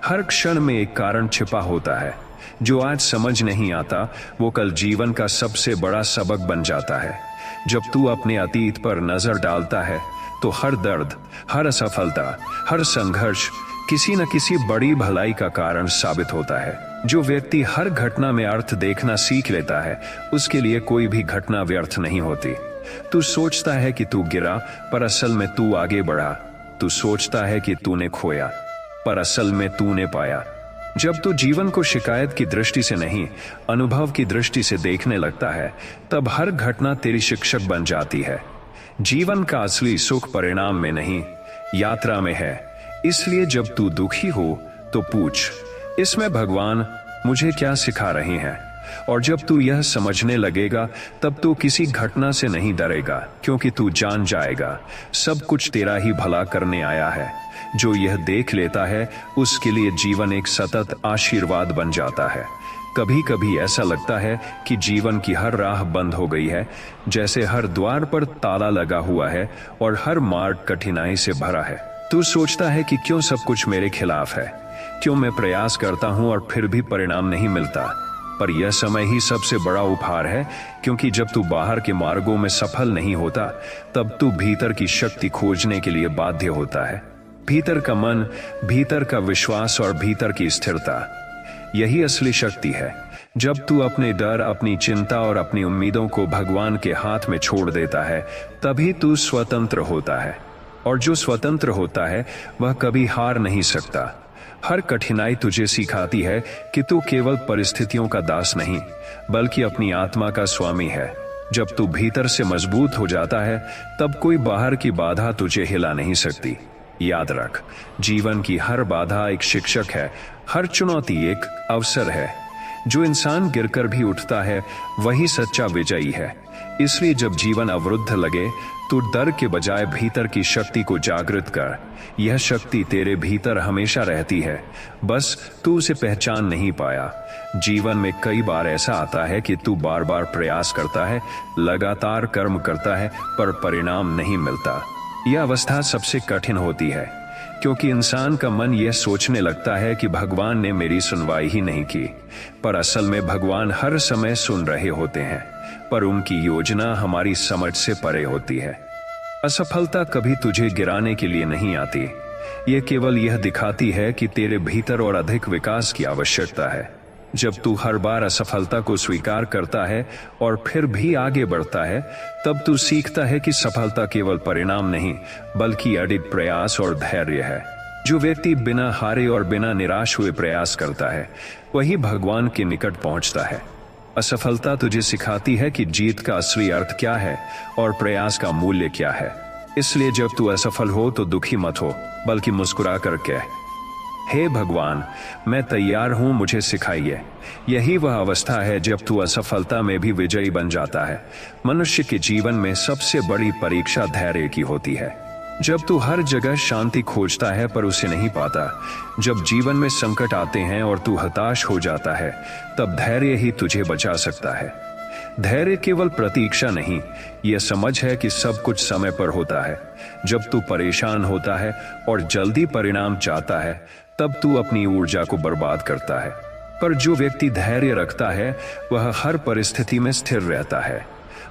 हर क्षण में एक कारण छिपा होता है। जो आज समझ नहीं आता, वो कल जीवन का सबसे बड़ा सबक बन जाता है। जब तू अपने अतीत पर नजर डालता है, तो हर दर्द, हर असफलता, हर संघर्ष किसी न किसी बड़ी भलाई का कारण साबित होता है। जो व्यक्ति हर घटना में अर्थ देखना सीख लेता है, उसके लिए कोई भी घटना व्यर्थ नहीं होती। तू सोचता है कि तू गिरा, पर असल में तू आगे बढ़ा। तू सोचता है कि तूने खोया, पर असल में तूने पाया। जब तू जीवन को शिकायत की दृष्टि से नहीं, अनुभव की दृष्टि से देखने लगता है, तब हर घटना तेरी शिक्षक बन जाती है। जीवन का असली सुख परिणाम में नहीं, यात्रा में है। इसलिए जब तू दुखी हो, तो पूछ, इसमें भगवान मुझे क्या सिखा रहे हैं? और जब तू यह समझने लगेगा, तब तू किसी घटना से नहीं डरेगा, क्योंकि तू जान जाएगा सब कुछ तेरा ही भला करने आया है। जो यह देख लेता है, उसके लिए जीवन एक सतत आशीर्वाद बन जाता है। कभी कभी ऐसा लगता है कि जीवन की हर राह बंद हो गई है, जैसे हर द्वार पर ताला लगा हुआ है और हर मार्ग कठिनाई से भरा है। तू सोचता है कि क्यों सब कुछ मेरे खिलाफ है, क्यों मैं प्रयास करता हूं और फिर भी परिणाम नहीं मिलता। पर यह समय ही सबसे बड़ा उपहार है, क्योंकि जब तू बाहर के मार्गों में सफल नहीं होता, तब तू भीतर की शक्ति खोजने के लिए बाध्य होता है। भीतर का मन, भीतर का विश्वास और भीतर की स्थिरता, यही असली शक्ति है। जब तू अपने डर, अपनी चिंता और अपनी उम्मीदों को भगवान के हाथ में छोड़ देता है, तभी तू स्वतंत्र होता है। और जो स्वतंत्र होता है, वह कभी हार नहीं सकता। हर कठिनाई तुझे सिखाती है कि तू केवल परिस्थितियों का दास नहीं, बल्कि अपनी आत्मा का स्वामी है। जब तू भीतर से मजबूत हो जाता है, तब कोई बाहर की बाधा तुझे हिला नहीं सकती। याद रख, जीवन की हर बाधा एक शिक्षक है, हर चुनौती एक अवसर है। जो इंसान गिरकर भी उठता है, वही सच्चा विजयी है। इसलिए जब जीवन अवरुद्ध लगे, तो डर के बजाय भीतर की शक्ति को जागृत कर। यह शक्ति तेरे भीतर हमेशा रहती है, बस तू उसे पहचान नहीं पाया। जीवन में कई बार ऐसा आता है कि तू बार बार प्रयास करता है, लगातार कर्म करता है, पर परिणाम नहीं मिलता। यह अवस्था सबसे कठिन होती है, क्योंकि इंसान का मन यह सोचने लगता है कि भगवान ने मेरी सुनवाई ही नहीं की। पर असल में भगवान हर समय सुन रहे होते हैं, पर उनकी योजना हमारी समझ से परे होती है। असफलता कभी तुझे गिराने के लिए नहीं आती, यह केवल यह दिखाती है कि तेरे भीतर और अधिक विकास की आवश्यकता है। जब तू हर बार असफलता को स्वीकार करता है और फिर भी आगे बढ़ता है, तब तू सीखता है कि सफलता केवल परिणाम नहीं, बल्कि अडिग प्रयास और धैर्य है। जो व्यक्ति बिना हारे और बिना निराश हुए प्रयास करता है, वही भगवान के निकट पहुंचता है। असफलता तुझे सिखाती है कि जीत का असली अर्थ क्या है और प्रयास का मूल्य क्या है। इसलिए जब तू असफल हो, तो दुखी मत हो, बल्कि मुस्कुरा कर कह, हे भगवान, मैं तैयार हूं, मुझे सिखाइए। यही वह अवस्था है जब तू असफलता में भी विजयी बन जाता है। मनुष्य के जीवन में सबसे बड़ी परीक्षा धैर्य की होती है। जब तू हर जगह शांति खोजता है पर उसे नहीं पाता, जब जीवन में संकट आते हैं और तू हताश हो जाता है, तब धैर्य ही तुझे बचा सकता है। धैर्य केवल प्रतीक्षा नहीं, यह समझ है कि सब कुछ समय पर होता है। जब तू परेशान होता है और जल्दी परिणाम चाहता है, तब तू अपनी ऊर्जा को बर्बाद करता है। पर जो व्यक्ति धैर्य रखता है वह हर परिस्थिति में स्थिर रहता है।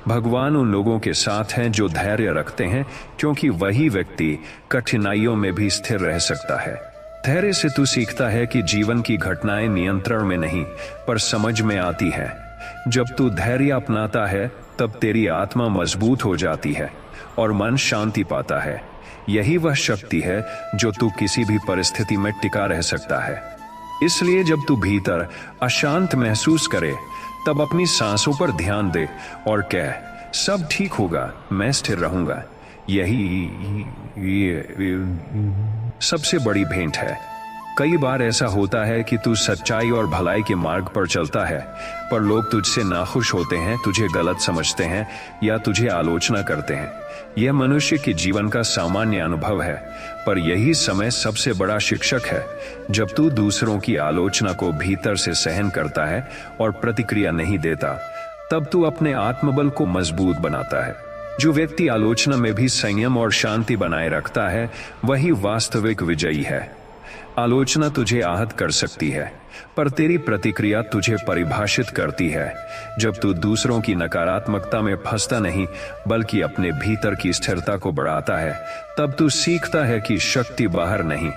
भगवान उन लोगों के साथ हैं जो धैर्य रखते हैं, क्योंकि वही व्यक्ति कठिनाइयों में भी स्थिर रह सकता है। धैर्य से तू सीखता है कि जीवन की घटनाएं नियंत्रण में नहीं पर समझ में आती हैं। जब तू धैर्य अपनाता है तब तेरी आत्मा मजबूत हो जाती है और मन शांति पाता है। यही वह शक्ति है जो तू किसी भी परिस्थिति में टिका रह सकता है। इसलिए जब तू भीतर अशांत महसूस करे तब अपनी सांसों पर ध्यान दे और कह, सब ठीक होगा, मैं स्थिर रहूंगा। यही सबसे बड़ी भेंट है। कई बार ऐसा होता है कि तू सच्चाई और भलाई के मार्ग पर चलता है, पर लोग तुझसे नाखुश होते हैं, तुझे गलत समझते हैं या तुझे आलोचना करते हैं। यह मनुष्य के जीवन का सामान्य अनुभव है, पर यही समय सबसे बड़ा शिक्षक है। जब तू दूसरों की आलोचना को भीतर से सहन करता है और प्रतिक्रिया नहीं देता, तब तू अपने आत्मबल को मजबूत बनाता है। जो व्यक्ति आलोचना में भी संयम और शांति बनाए रखता है, वही वास्तविक विजयी है। आलोचना तुझे आहत कर सकती है, पर तेरी प्रतिक्रिया तुझे परिभाषित करती है। जब तू दूसरों की नकारात्मकता में फंसता नहीं, बल्कि अपने भीतर की स्थिरता को बढ़ाता है, तब तू सीखता है कि शक्ति बाहर नहीं,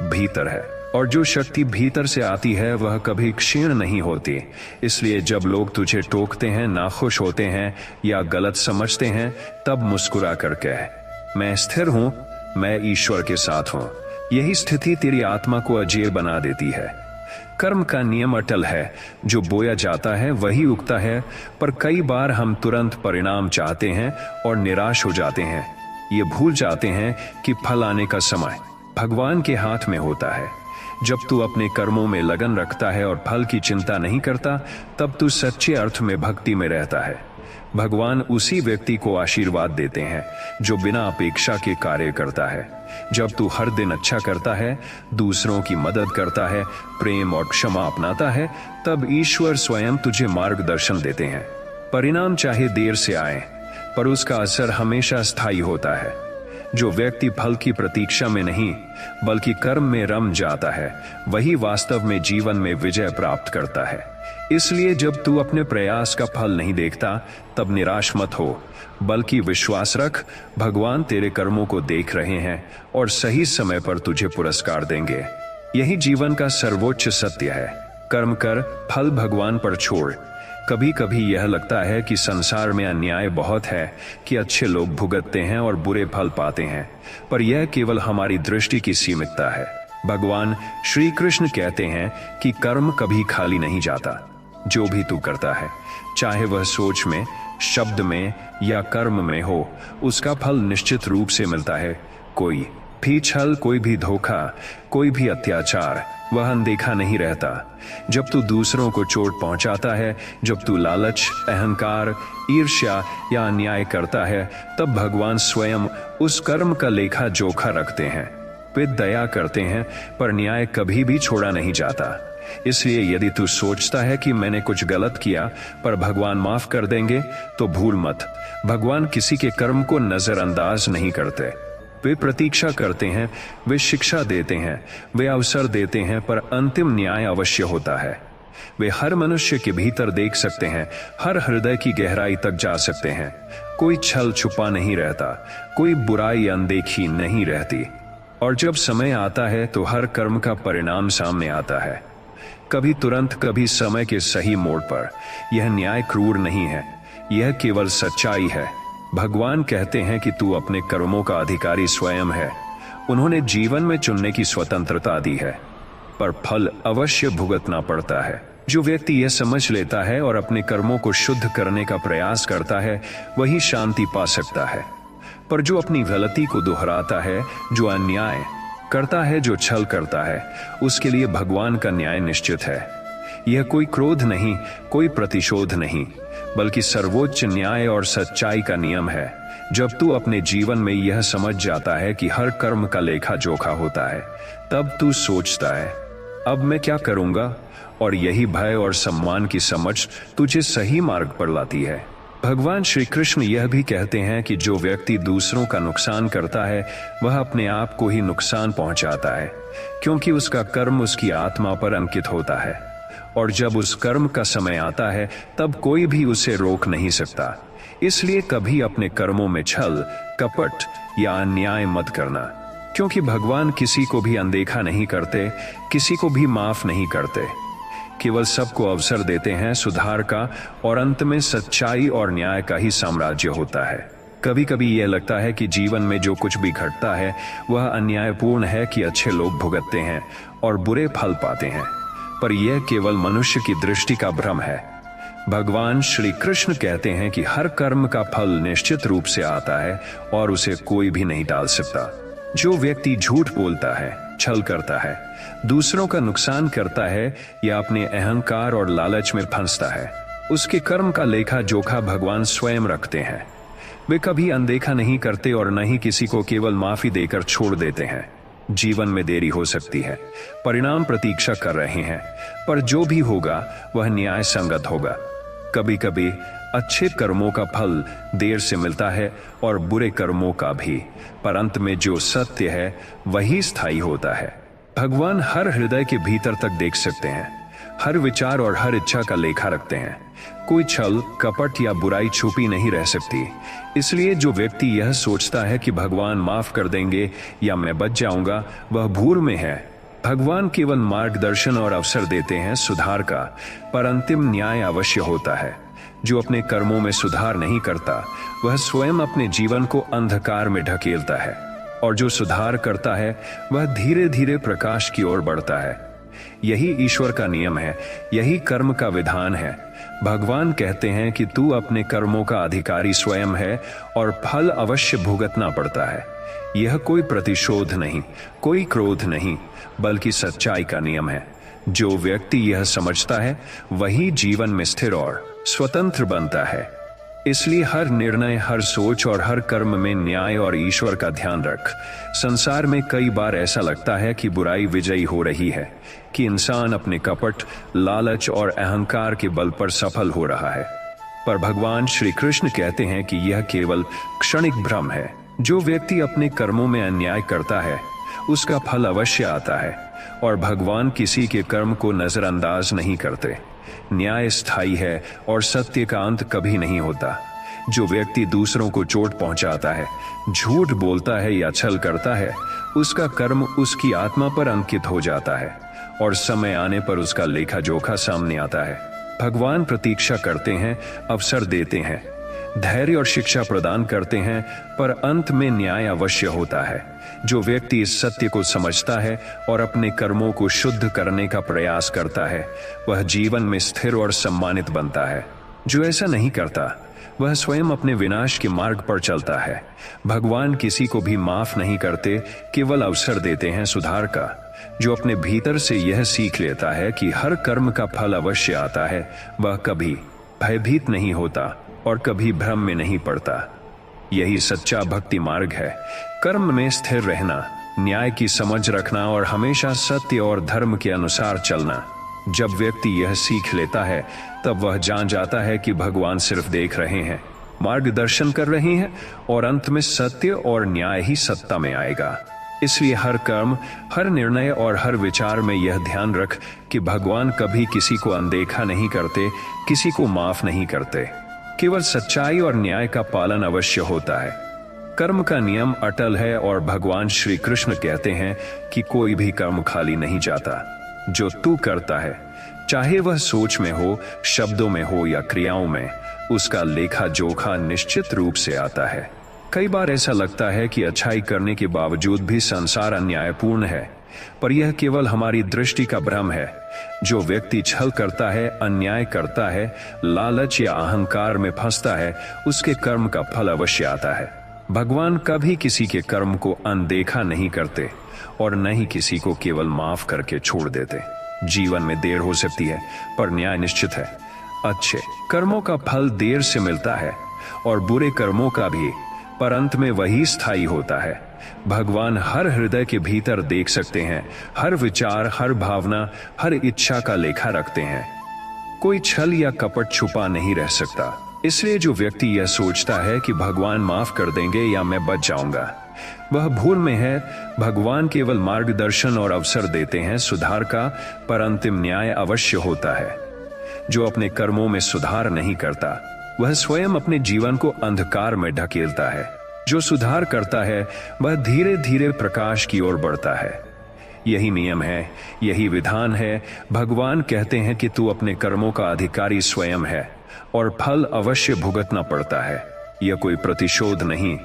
भीतर है। और जो शक्ति भीतर से आती है वह कभी क्षीण नहीं होती। इसलिए जब लोग तुझे टोकते हैं, नाखुश होते हैं या गलत समझते हैं, तब मुस्कुरा कर कह, मैं स्थिर हूं, मैं ईश्वर के साथ हूं। यही स्थिति तेरी आत्मा को अजेय बना देती है। कर्म का नियम अटल है, जो बोया जाता है वही उगता है, पर कई बार हम तुरंत परिणाम चाहते हैं और निराश हो जाते हैं। ये भूल जाते हैं कि फल आने का समय भगवान के हाथ में होता है। जब तू अपने कर्मों में लगन रखता है और फल की चिंता नहीं करता, तब तू सच्चे अर्थ में भक्ति में रहता है। भगवान उसी व्यक्ति को आशीर्वाद देते हैं जो बिना अपेक्षा के कार्य करता है। जब तू हर दिन अच्छा करता है, दूसरों की मदद करता है, प्रेम और क्षमा अपनाता है, तब ईश्वर स्वयं तुझे मार्गदर्शन देते हैं। परिणाम चाहे देर से आए, पर उसका असर हमेशा स्थायी होता है। जो व्यक्ति फल की प्रतीक्षा में नहीं बल्कि कर्म में रम जाता है, वही वास्तव में जीवन में विजय प्राप्त करता है। इसलिए जब तू अपने प्रयास का फल नहीं देखता, तब निराश मत हो, बल्कि विश्वास रख, भगवान तेरे कर्मों को देख रहे हैं और सही समय पर तुझे पुरस्कार देंगे। यही जीवन का सर्वोच्च सत्य है। कर्म कर, फल भगवान पर छोड़। कभी कभी यह लगता है कि संसार में अन्याय बहुत है, कि अच्छे लोग भुगतते हैं और बुरे फल पाते हैं, पर यह केवल हमारी दृष्टि की सीमितता है। भगवान श्री कृष्ण कहते हैं कि कर्म कभी खाली नहीं जाता। जो भी तू करता है, चाहे वह सोच में, शब्द में या कर्म में हो, उसका फल निश्चित रूप से मिलता है। कोई भी छल, कोई भी धोखा, कोई भी अत्याचार वह अनदेखा नहीं रहता। जब तू दूसरों को चोट पहुंचाता है, जब तू लालच, अहंकार, ईर्ष्या या अन्याय करता है, तब भगवान स्वयं उस कर्म का लेखा जोखा रखते हैं। वे दया करते हैं, पर न्याय कभी भी छोड़ा नहीं जाता। इसलिए यदि तू सोचता है कि मैंने कुछ गलत किया पर भगवान माफ कर देंगे, तो भूल मत। भगवान किसी के कर्म को नजरअंदाज नहीं करते। वे प्रतीक्षा करते हैं, वे शिक्षा देते हैं, वे अवसर देते हैं, पर अंतिम न्याय अवश्य होता है। वे हर मनुष्य के भीतर देख सकते हैं, हर हृदय की गहराई तक जा सकते हैं। कोई छल छुपा नहीं रहता, कोई बुराई अनदेखी नहीं रहती। और जब समय आता है तो हर कर्म का परिणाम सामने आता है, कभी तुरंत, कभी समय के सही मोड़ पर। यह न्याय क्रूर नहीं है, यह केवल सच्चाई है। भगवान कहते हैं कि तू अपने कर्मों का अधिकारी स्वयं है। उन्होंने जीवन में चुनने की स्वतंत्रता दी है, पर फल अवश्य भुगतना पड़ता है। जो व्यक्ति यह समझ लेता है और अपने कर्मों को शुद्ध करने का प्रयास करता है, वही शांति पा सकता है। पर जो अपनी गलती को दोहराता है, जो अन्याय करता है, जो छल करता है, उसके लिए भगवान का न्याय निश्चित है। यह कोई क्रोध नहीं, कोई प्रतिशोध नहीं, बल्कि सर्वोच्च न्याय और सच्चाई का नियम है। जब तू अपने जीवन में यह समझ जाता है कि हर कर्म का लेखा जोखा होता है, तब तू सोचता है, अब मैं क्या करूंगा? और यही भय और सम्मान की समझ तुझे सही मार्ग पर लाती है। भगवान श्री कृष्ण यह भी कहते हैं कि जो व्यक्ति दूसरों का नुकसान करता है वह अपने आप को ही नुकसान पहुंचाता है, क्योंकि उसका कर्म उसकी आत्मा पर अंकित होता है, और जब उस कर्म का समय आता है तब कोई भी उसे रोक नहीं सकता। इसलिए कभी अपने कर्मों में छल, कपट या अन्याय मत करना, क्योंकि भगवान किसी को भी अनदेखा नहीं करते, किसी को भी माफ नहीं करते, केवल सबको अवसर देते हैं सुधार का, और अंत में सच्चाई और न्याय का ही साम्राज्य होता है। कभी कभी यह लगता है कि जीवन में जो कुछ भी घटता है वह अन्यायपूर्ण है कि अच्छे लोग भुगतते हैं और बुरे फल पाते हैं, पर यह केवल मनुष्य की दृष्टि का भ्रम है। भगवान श्री कृष्ण कहते हैं कि हर कर्म का फल निश्चित रूप से आता है और उसे कोई भी नहीं टाल सकता। जो व्यक्ति झूठ बोलता है, छल करता है, दूसरों का नुकसान करता है या अपने अहंकार और लालच में फंसता है, उसके कर्म का लेखा जोखा भगवान स्वयं रखते हैं। वे कभी अनदेखा नहीं करते और न ही किसी को केवल माफी देकर छोड़ देते हैं। जीवन में देरी हो सकती है, परिणाम प्रतीक्षा कर रहे हैं, पर जो भी होगा वह न्याय संगत होगा। कभी कभी अच्छे कर्मों का फल देर से मिलता है और बुरे कर्मों का भी, पर अंत में जो सत्य है वही स्थायी होता है। भगवान हर हृदय के भीतर तक देख सकते हैं, हर विचार और हर इच्छा का लेखा रखते हैं। कोई छल, कपट या बुराई छुपी नहीं रह सकती। इसलिए जो व्यक्ति यह सोचता है कि भगवान माफ कर देंगे या मैं बच जाऊंगा, वह भूल में है। भगवान केवल मार्गदर्शन और अवसर देते हैं सुधार का, पर अंतिम न्याय अवश्य होता है। जो अपने कर्मों में सुधार नहीं करता वह स्वयं अपने जीवन को अंधकार में ढकेलता है, और जो सुधार करता है वह धीरे धीरे प्रकाश की ओर बढ़ता है। यही ईश्वर का नियम है, यही कर्म का विधान है। भगवान कहते हैं कि तू अपने कर्मों का अधिकारी स्वयं है और फल अवश्य भुगतना पड़ता है। यह कोई प्रतिशोध नहीं, कोई क्रोध नहीं, बल्कि सच्चाई का नियम है। जो व्यक्ति यह समझता है वही जीवन में स्थिर और स्वतंत्र बनता है। इसलिए हर निर्णय, हर सोच और हर कर्म में न्याय और ईश्वर का ध्यान रख। संसार में कई बार ऐसा लगता है कि बुराई विजयी हो रही है, कि इंसान अपने कपट, लालच और अहंकार के बल पर सफल हो रहा है, पर भगवान श्री कृष्ण कहते हैं कि यह केवल क्षणिक भ्रम है। जो व्यक्ति अपने कर्मों में अन्याय करता है उसका फल अवश्य आता है, और भगवान किसी के कर्म को नजरअंदाज नहीं करते। न्याय स्थायी है और सत्य का अंत कभी नहीं होता। जो व्यक्ति दूसरों को चोट पहुंचाता है, झूठ बोलता है या छल करता है, उसका कर्म उसकी आत्मा पर अंकित हो जाता है, और समय आने पर उसका लेखा जोखा सामने आता है। भगवान प्रतीक्षा करते हैं, अवसर देते हैं, धैर्य और शिक्षा प्रदान करते हैं, पर अंत में न्याय अवश्य होता है। जो व्यक्ति इस सत्य को समझता है और अपने कर्मों को शुद्ध करने का प्रयास करता है वह जीवन में स्थिर और सम्मानित बनता है। जो ऐसा नहीं करता वह स्वयं अपने विनाश के मार्ग पर चलता है। भगवान किसी को भी माफ नहीं करते, केवल अवसर देते हैं सुधार का। जो अपने भीतर से यह सीख लेता है कि हर कर्म का फल अवश्य आता है, वह कभी भयभीत नहीं होता और कभी भ्रम में नहीं पड़ता। यही सच्चा भक्ति मार्ग है। कर्म में स्थिर रहना, न्याय की समझ रखना और हमेशा सत्य और धर्म के अनुसार चलना। जब व्यक्ति यह सीख लेता है तब वह जान जाता है कि भगवान सिर्फ देख रहे हैं, मार्गदर्शन कर रहे हैं, और अंत में सत्य और न्याय ही सत्ता में आएगा। इसलिए हर कर्म, हर निर्णय और हर विचार में यह ध्यान रख कि भगवान कभी किसी को अनदेखा नहीं करते, किसी को माफ नहीं करते। केवल सच्चाई और न्याय का पालन अवश्य होता है। कर्म का नियम अटल है और भगवान श्री कृष्ण कहते हैं कि कोई भी कर्म खाली नहीं जाता। जो तू करता है, चाहे वह सोच में हो, शब्दों में हो या क्रियाओं में, उसका लेखा जोखा निश्चित रूप से आता है। कई बार ऐसा लगता है कि अच्छाई करने के बावजूद भी संसार अन्यायपूर्ण है, पर यह केवल हमारी दृष्टि का भ्रम है। जो व्यक्ति छल करता है, अन्याय करता है, लालच या अहंकार में फंसता है, उसके कर्म का फल अवश्य आता है। भगवान कभी किसी के कर्म को अनदेखा नहीं करते और न ही किसी को केवल माफ करके छोड़ देते। जीवन में देर हो सकती है, पर न्याय निश्चित है। अच्छे कर्मों का फल देर से मिलता है और बुरे कर्मों का भी, पर अंत में वही स्थायी होता है। भगवान हर हृदय के भीतर देख सकते हैं, हर विचार, हर भावना, हर इच्छा का लेखा रखते हैं। कोई छल या कपट छुपा नहीं रह सकता। इसलिए जो व्यक्ति यह सोचता है कि भगवान माफ कर देंगे या मैं बच जाऊंगा, वह भूल में है। भगवान केवल मार्गदर्शन और अवसर देते हैं सुधार का, पर अंतिम न्याय अवश्य होता है। जो अपने कर्मों में सुधार नहीं करता, वह स्वयं अपने जीवन को अंधकार में ढकेलता है। जो सुधार करता है, वह धीरे धीरे प्रकाश की ओर बढ़ता है। यही नियम है, यही विधान है। भगवान कहते हैं कि तू अपने कर्मों का अधिकारी स्वयं है और फल अवश्य भुगतना पड़ता है। यह कोई प्रतिशोध नहीं,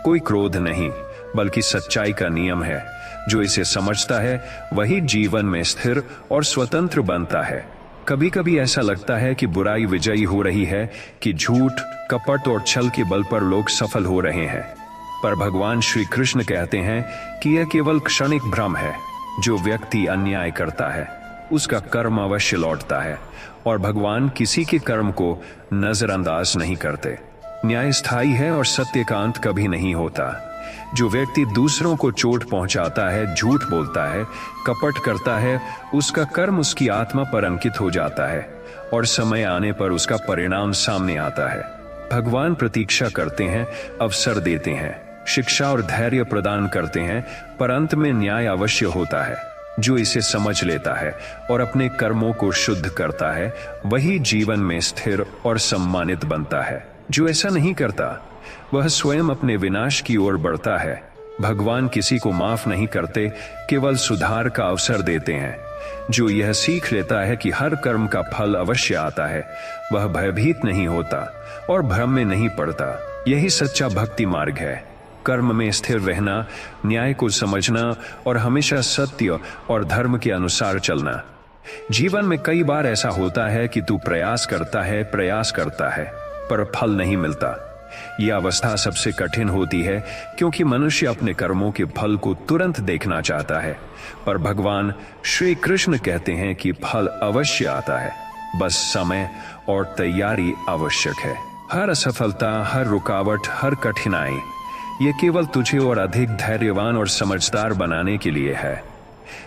कोई क्रोध नहीं, बल्कि सच्चाई का नियम है। जो इसे समझता है वही जीवन में स्थिर और स्वतंत्र बनता है। कभी कभी ऐसा लगता है कि बुराई विजयी हो रही है, कि झूठ, कपट और छल के बल पर लोग सफल हो रहे हैं। पर भगवान श्री कृष्ण कहते हैं कि यह केवल क्षणिक भ्रम है। जो व्यक्ति अन्याय करता है, उसका कर्म अवश्य लौटता है, और भगवान किसी के कर्म को नजरअंदाज नहीं करते। न्याय स्थायी है और सत्य का अंत कभी नहीं होता। जो व्यक्ति दूसरों को चोट पहुंचाता है, झूठ बोलता है, कपट करता है, उसका कर्म उसकी आत्मा पर अंकित हो जाता है और समय आने पर उसका परिणाम सामने आता है। भगवान प्रतीक्षा करते हैं, अवसर देते हैं, शिक्षा और धैर्य प्रदान करते हैं, पर अंत में न्याय अवश्य होता है। जो इसे समझ लेता है और अपने कर्मों को शुद्ध करता है, वही जीवन में स्थिर और सम्मानित बनता है। जो ऐसा नहीं करता, वह स्वयं अपने विनाश की ओर बढ़ता है। भगवान किसी को माफ नहीं करते, केवल सुधार का अवसर देते हैं। जो यह सीख लेता है कि हर कर्म का फल अवश्य आता है, वह भयभीत नहीं होता और भ्रम में नहीं पड़ता। यही सच्चा भक्ति मार्ग है। कर्म में स्थिर रहना, न्याय को समझना और हमेशा सत्य और धर्म के अनुसार चलना। जीवन में कई बार ऐसा होता है कि तू प्रयास करता है, पर फल नहीं मिलता। यह अवस्था सबसे कठिन होती है, क्योंकि मनुष्य अपने कर्मों के फल को तुरंत देखना चाहता है। पर भगवान श्री कृष्ण कहते हैं कि फल अवश्य आता है, बस समय और तैयारी आवश्यक है। हर असफलता, हर रुकावट, हर कठिनाई, ये केवल तुझे और अधिक धैर्यवान और समझदार बनाने के लिए है।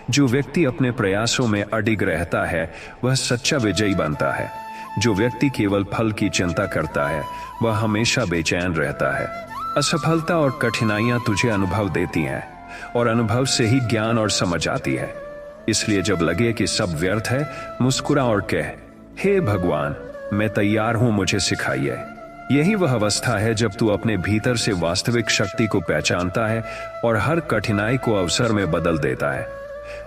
जो व्यक्ति अपने प्रयासों में अडिग रहता है, वह सच्चा विजयी बनता है। जो व्यक्ति केवल फल की चिंता करता है, वह हमेशा बेचैन रहता है। असफलता और कठिनाइयां तुझे अनुभव देती हैं, और अनुभव से ही ज्ञान और समझ आती है। इसलिए जब लगे कि सब व्यर्थ है, मुस्कुरा और कह, हे भगवान, मैं तैयार हूं, मुझे सिखाइए। यही वह अवस्था है जब तू अपने भीतर से वास्तविक शक्ति को पहचानता है और हर कठिनाई को अवसर में बदल देता है।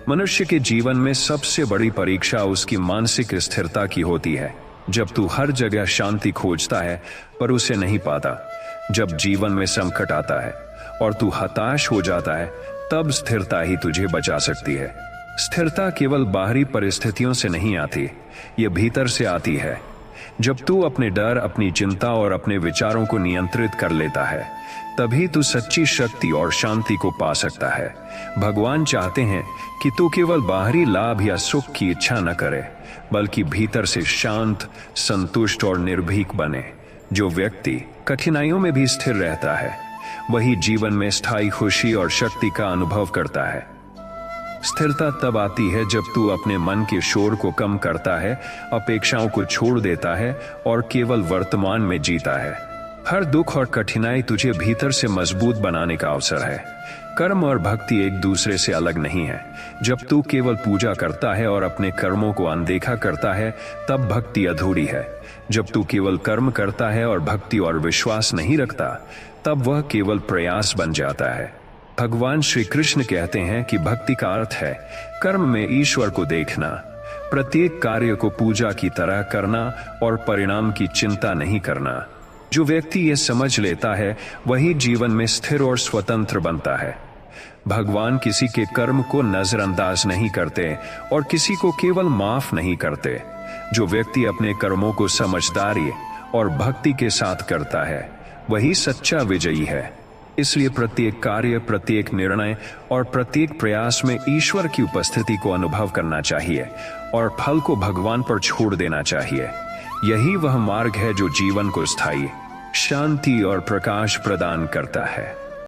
मनुष्य के जीवन में सबसे बड़ी परीक्षा उसकी मानसिक स्थिरता की होती है। जब तू हर जगह शांति खोजता है पर उसे नहीं पाता, जब जीवन में संकट आता है और तू हताश हो जाता है, तब स्थिरता ही तुझे बचा सकती है। स्थिरता केवल बाहरी परिस्थितियों से नहीं आती, ये भीतर से आती है। जब तू अपने डर, अपनी चिंता और अपने विचारों को नियंत्रित कर लेता है, तभी तू सच्ची शक्ति और शांति को पा सकता है। भगवान चाहते हैं कि तू केवल बाहरी लाभ या सुख की इच्छा न करे, बल्कि भीतर से शांत, संतुष्ट और निर्भीक बने। जो व्यक्ति कठिनाइयों में भी स्थिर रहता है, वही जीवन में स्थायी खुशी और शक्ति का अनुभव करता है। स्थिरता तब आती है जब तू अपने मन के शोर को कम करता है, अपेक्षाओं को छोड़ देता है और केवल वर्तमान में जीता है। हर दुख और कठिनाई तुझे भीतर से मजबूत बनाने का अवसर है। कर्म और भक्ति एक दूसरे से अलग नहीं है। जब तू केवल पूजा करता है और अपने कर्मों को अनदेखा करता है, तब भक्ति अधूरी है। जब तू केवल कर्म करता है और भक्ति और विश्वास नहीं रखता, तब वह केवल प्रयास बन जाता है। भगवान श्री कृष्ण कहते हैं कि भक्ति का अर्थ है कर्म में ईश्वर को देखना, प्रत्येक कार्य को पूजा की तरह करना और परिणाम की चिंता नहीं करना। जो व्यक्ति ये समझ लेता है, वही जीवन में स्थिर और स्वतंत्र बनता है। भगवान किसी के कर्म को नजरअंदाज नहीं करते और किसी को केवल माफ नहीं करते। जो व्यक्ति अपने कर्मों को समझदारी और भक्ति के साथ करता है, वही सच्चा विजयी है। इसलिए प्रत्येक कार्य, प्रत्येक निर्णय और प्रत्येक प्रयास में ईश्वर की उपस्थिति को अनुभव करना चाहिए और फल को भगवान पर छोड़ देना चाहिए। यही वह मार्ग है जो जीवन को स्थायी शांति और प्रकाश प्रदान करता है।